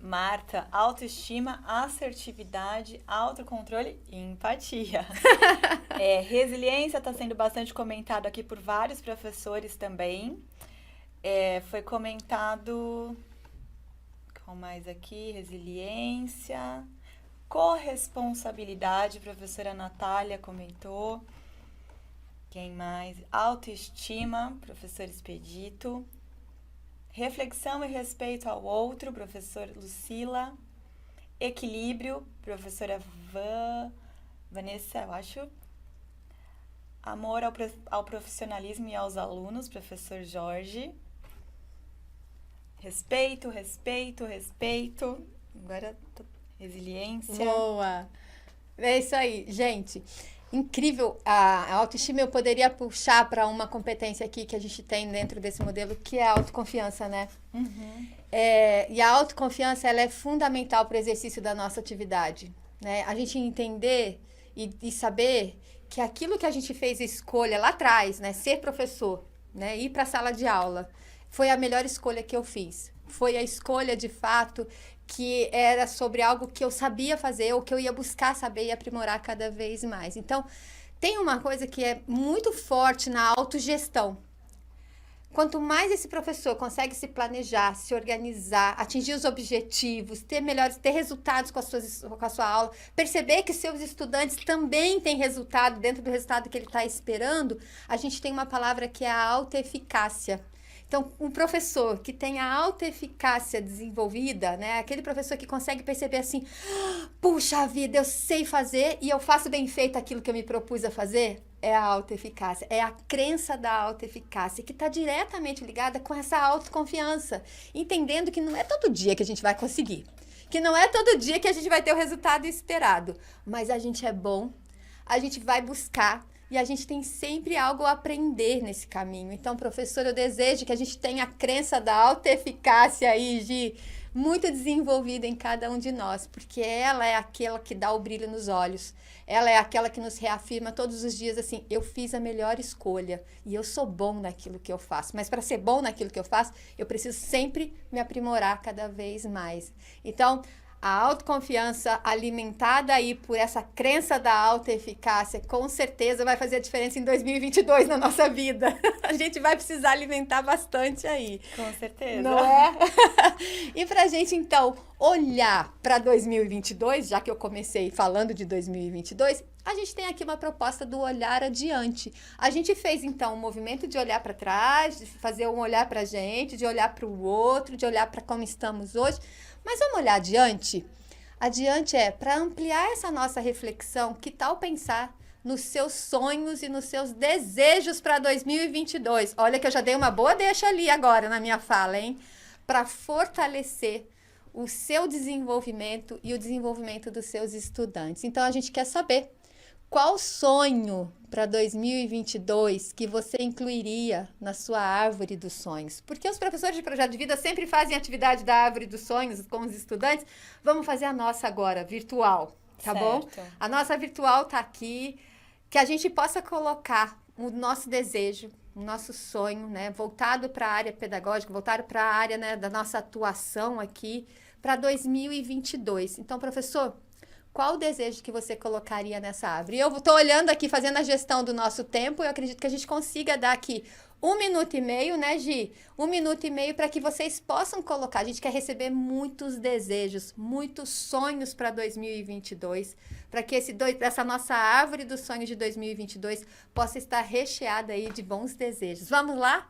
Marta, autoestima, assertividade, autocontrole e empatia. Resiliência está sendo bastante comentado aqui por vários professores também. Foi comentado... Qual mais aqui? Resiliência... Corresponsabilidade, professora Natália comentou. Quem mais? Autoestima, professor Expedito. Reflexão e respeito ao outro, professor Lucila. Equilíbrio, professora Vanessa, eu acho. Amor ao profissionalismo e aos alunos, professor Jorge. Respeito. Agora resiliência. Boa! É isso aí, gente. Incrível. A autoestima eu poderia puxar para uma competência aqui que a gente tem dentro desse modelo, que é a autoconfiança, né? Uhum. E a autoconfiança, ela é fundamental para o exercício da nossa atividade, né? A gente entender e saber que aquilo que a gente fez escolha lá atrás, né? Ser professor, né? Ir para a sala de aula, foi a melhor escolha que eu fiz. Foi a escolha, de fato, que era sobre algo que eu sabia fazer ou que eu ia buscar saber e aprimorar cada vez mais. Então, tem uma coisa que é muito forte na autogestão. Quanto mais esse professor consegue se planejar, se organizar, atingir os objetivos, ter resultados com a sua aula, perceber que seus estudantes também têm resultado dentro do resultado que ele está esperando, a gente tem uma palavra que é a autoeficácia. Então, um professor que tem a autoeficácia desenvolvida, né? Aquele professor que consegue perceber assim, puxa vida, eu sei fazer e eu faço bem feito aquilo que eu me propus a fazer, é a autoeficácia, é a crença da autoeficácia, que está diretamente ligada com essa autoconfiança, entendendo que não é todo dia que a gente vai conseguir, que não é todo dia que a gente vai ter o resultado esperado, mas a gente é bom, a gente vai buscar, e a gente tem sempre algo a aprender nesse caminho. Então, professor, eu desejo que a gente tenha a crença da autoeficácia aí, Gi, muito desenvolvida em cada um de nós, porque ela é aquela que dá o brilho nos olhos. Ela é aquela que nos reafirma todos os dias assim, eu fiz a melhor escolha e eu sou bom naquilo que eu faço. Mas para ser bom naquilo que eu faço, eu preciso sempre me aprimorar cada vez mais. Então, a autoconfiança alimentada aí por essa crença da autoeficácia, com certeza vai fazer a diferença em 2022 na nossa vida. A gente vai precisar alimentar bastante aí. Com certeza. Não é? E pra gente, então, olhar para 2022, já que eu comecei falando de 2022, a gente tem aqui uma proposta do olhar adiante. A gente fez, então, um movimento de olhar para trás, de fazer um olhar para a gente, de olhar para o outro, de olhar para como estamos hoje. Mas vamos olhar adiante? Adiante para ampliar essa nossa reflexão, que tal pensar nos seus sonhos e nos seus desejos para 2022? Olha que eu já dei uma boa deixa ali agora na minha fala, hein? Para fortalecer o seu desenvolvimento e o desenvolvimento dos seus estudantes. Então, a gente quer saber qual sonho para 2022 que você incluiria na sua árvore dos sonhos? Porque os professores de projeto de vida sempre fazem atividade da árvore dos sonhos com os estudantes. Vamos fazer a nossa agora, virtual, tá bom? A nossa virtual tá aqui, que a gente possa colocar o nosso desejo, o nosso sonho, né, voltado para a área pedagógica, voltado para a área, né, da nossa atuação aqui para 2022. Então, professor, qual o desejo que você colocaria nessa árvore? Eu estou olhando aqui, fazendo a gestão do nosso tempo, eu acredito que a gente consiga dar aqui 1 minuto e meio, né, Gi? 1 minuto e meio para que vocês possam colocar. A gente quer receber muitos desejos, muitos sonhos para 2022, para que essa nossa árvore dos sonhos de 2022 possa estar recheada aí de bons desejos. Vamos lá?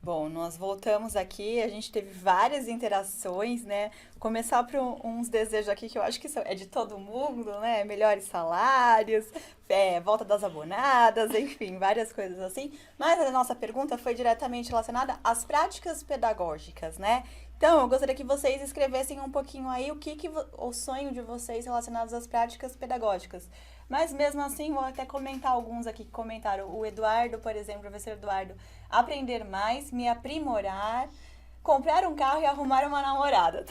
Bom, nós voltamos aqui, a gente teve várias interações, né? Começar por uns desejos aqui que eu acho que é de todo mundo, né? Melhores salários, volta das abonadas, enfim, várias coisas assim. Mas a nossa pergunta foi diretamente relacionada às práticas pedagógicas, né? Então, eu gostaria que vocês escrevessem um pouquinho aí o sonho de vocês relacionados às práticas pedagógicas. Mas mesmo assim, vou até comentar alguns aqui que comentaram. O Eduardo, por exemplo, o professor Eduardo, aprender mais, me aprimorar, comprar um carro e arrumar uma namorada.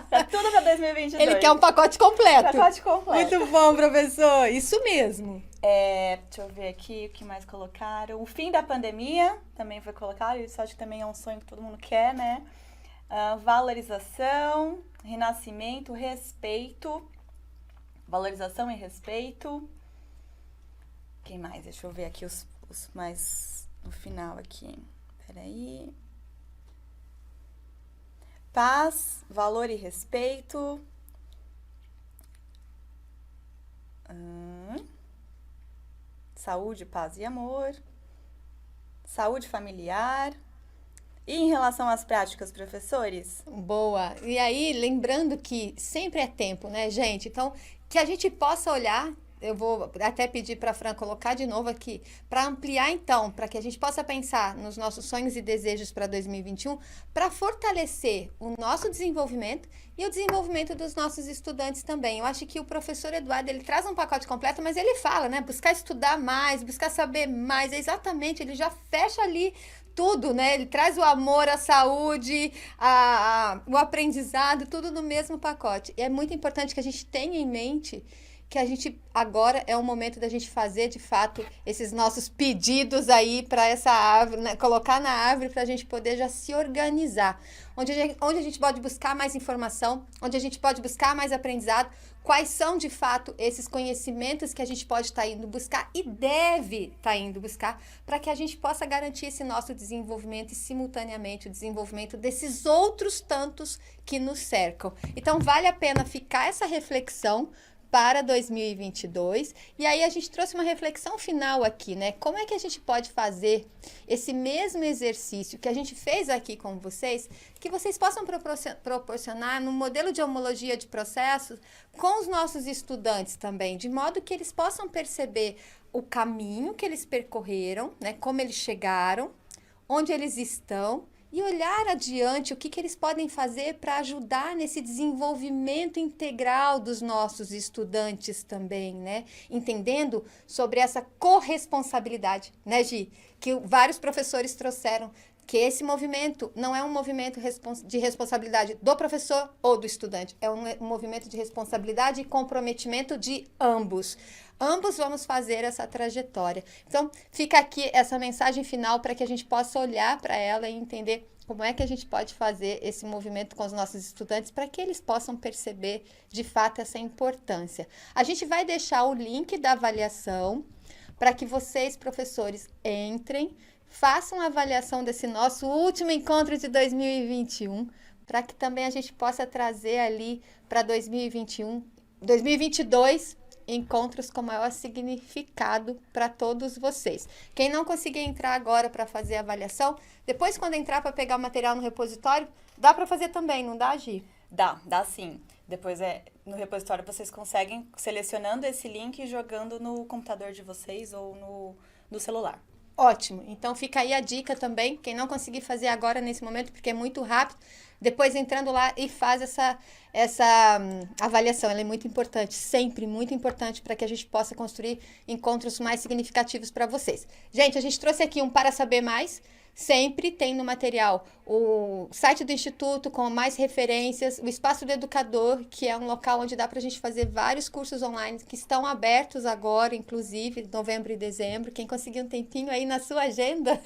Tá tudo para 2022. Ele quer um pacote completo. Pacote completo. Muito bom, professor. Isso mesmo. Deixa eu ver aqui o que mais colocaram. O fim da pandemia também foi colocado. Isso acho que também é um sonho que todo mundo quer, né? Valorização, renascimento, respeito. Valorização e respeito. Quem mais? Deixa eu ver aqui os mais no final aqui. Peraí. Paz, valor e respeito. Saúde, paz e amor. Saúde familiar. E em relação às práticas, professores? Boa. E aí, lembrando que sempre é tempo, né, gente? Então, que a gente possa olhar, eu vou até pedir para a Fran colocar de novo aqui, para ampliar então, para que a gente possa pensar nos nossos sonhos e desejos para 2021, para fortalecer o nosso desenvolvimento e o desenvolvimento dos nossos estudantes também. Eu acho que o professor Eduardo, ele traz um pacote completo, mas ele fala, né, buscar estudar mais, buscar saber mais, exatamente, ele já fecha ali tudo, né? Ele traz o amor, a saúde, o aprendizado, tudo no mesmo pacote. E é muito importante que a gente tenha em mente que a gente agora é o momento da gente fazer, de fato, esses nossos pedidos aí para essa árvore, né? Colocar na árvore para a gente poder já se organizar. Onde a gente pode buscar mais informação, onde a gente pode buscar mais aprendizado, quais são, de fato, esses conhecimentos que a gente pode estar indo buscar e deve estar indo buscar para que a gente possa garantir esse nosso desenvolvimento e, simultaneamente, o desenvolvimento desses outros tantos que nos cercam. Então, vale a pena ficar essa reflexão para 2022, e aí a gente trouxe uma reflexão final aqui, né? Como é que a gente pode fazer esse mesmo exercício que a gente fez aqui com vocês, que vocês possam proporcionar no modelo de homologia de processos com os nossos estudantes também, de modo que eles possam perceber o caminho que eles percorreram, né? Como eles chegaram, onde eles estão, e olhar adiante o que eles podem fazer para ajudar nesse desenvolvimento integral dos nossos estudantes também, né? Entendendo sobre essa corresponsabilidade, né, Gi? Que vários professores trouxeram que esse movimento não é um movimento de responsabilidade do professor ou do estudante, é um movimento de responsabilidade e comprometimento de ambos. Ambos vamos fazer essa trajetória. Então, fica aqui essa mensagem final para que a gente possa olhar para ela e entender como é que a gente pode fazer esse movimento com os nossos estudantes para que eles possam perceber, de fato, essa importância. A gente vai deixar o link da avaliação para que vocês, professores, entrem, façam a avaliação desse nosso último encontro de 2021, para que também a gente possa trazer ali para 2022, encontros com maior significado para todos vocês. Quem não conseguir entrar agora para fazer a avaliação, depois quando entrar para pegar o material no repositório, dá para fazer também, não dá, Gi? Dá sim. Depois no repositório vocês conseguem selecionando esse link e jogando no computador de vocês ou no celular. Ótimo. Então fica aí a dica também, quem não conseguir fazer agora nesse momento, porque é muito rápido, depois entrando lá e faz essa avaliação. Ela é muito importante, sempre muito importante para que a gente possa construir encontros mais significativos para vocês. Gente, a gente trouxe aqui um Para Saber Mais. Sempre tem no material o site do Instituto com mais referências, o Espaço do Educador, que é um local onde dá para a gente fazer vários cursos online que estão abertos agora, inclusive, novembro e dezembro. Quem conseguir um tempinho aí na sua agenda,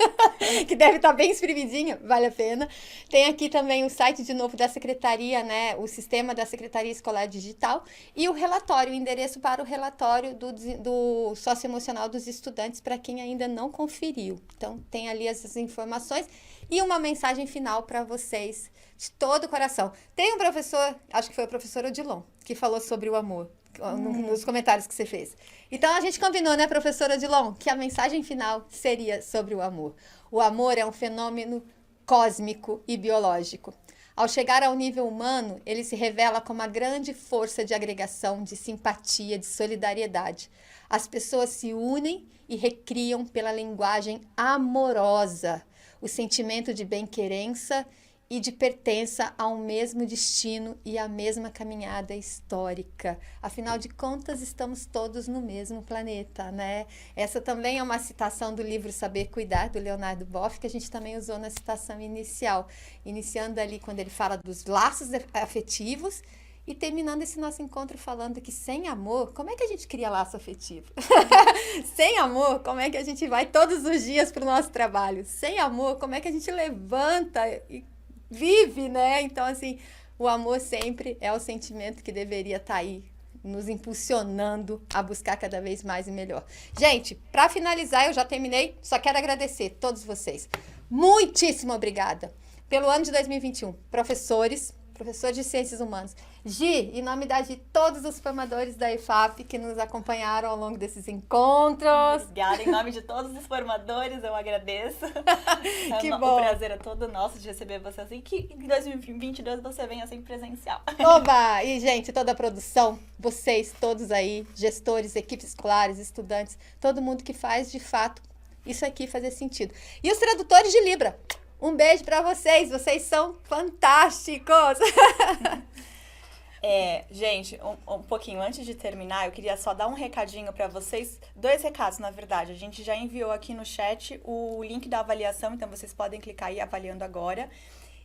que deve estar bem espremidinha, vale a pena. Tem aqui também o site, de novo, da Secretaria, né, o sistema da Secretaria Escolar Digital e o relatório, o endereço para o relatório do socioemocional dos estudantes, para quem ainda não conferiu. Então, tem ali essas informações e uma mensagem final para vocês de todo o coração. Tem um professor, acho que foi o professor Odilon, que falou sobre o amor nos comentários que você fez. Então a gente combinou, né, professora Odilon, que a mensagem final seria sobre o amor. O amor é um fenômeno cósmico e biológico. Ao chegar ao nível humano, ele se revela como uma grande força de agregação, de simpatia, de solidariedade. As pessoas se unem e recriam pela linguagem amorosa o sentimento de bem-querença e de pertença a um mesmo destino e à mesma caminhada histórica. Afinal de contas, estamos todos no mesmo planeta, né? Essa também é uma citação do livro Saber Cuidar, do Leonardo Boff, que a gente também usou na citação inicial, iniciando ali quando ele fala dos laços afetivos e terminando esse nosso encontro falando que sem amor, como é que a gente cria laço afetivo? Sem amor, como é que a gente vai todos os dias para o nosso trabalho? Sem amor, como é que a gente levanta e vive, né? Então, assim, o amor sempre é o sentimento que deveria estar aí, nos impulsionando a buscar cada vez mais e melhor. Gente, para finalizar, eu já terminei, só quero agradecer a todos vocês. Muitíssimo obrigada pelo ano de 2021. Professores de Ciências Humanas. Gi, em nome de todos os formadores da EFAP que nos acompanharam ao longo desses encontros. Obrigada, em nome de todos os formadores, eu agradeço. Que bom. O prazer é todo nosso de receber você assim, que em 2022 você venha sempre presencial. Oba! E, gente, toda a produção, vocês todos aí, gestores, equipes escolares, estudantes, todo mundo que faz, de fato, isso aqui fazer sentido. E os tradutores de Libra. Um beijo para vocês são fantásticos! Gente, um pouquinho antes de terminar, eu queria só dar um recadinho para vocês, 2 recados, na verdade. A gente já enviou aqui no chat o link da avaliação, então vocês podem clicar aí avaliando agora.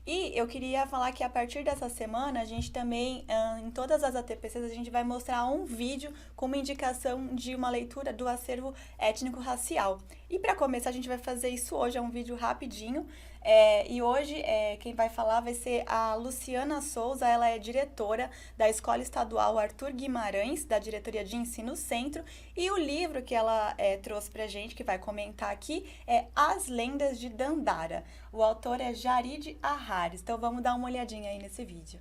E eu queria falar que a partir dessa semana, a gente também, em todas as ATPCs, a gente vai mostrar um vídeo com uma indicação de uma leitura do acervo étnico-racial. E para começar, a gente vai fazer isso hoje, é um vídeo rapidinho. E hoje, quem vai falar vai ser a Luciana Souza, ela é diretora da Escola Estadual Arthur Guimarães, da Diretoria de Ensino Centro, e o livro que ela trouxe pra gente, que vai comentar aqui, é As Lendas de Dandara. O autor é Jarid Arrares, então vamos dar uma olhadinha aí nesse vídeo.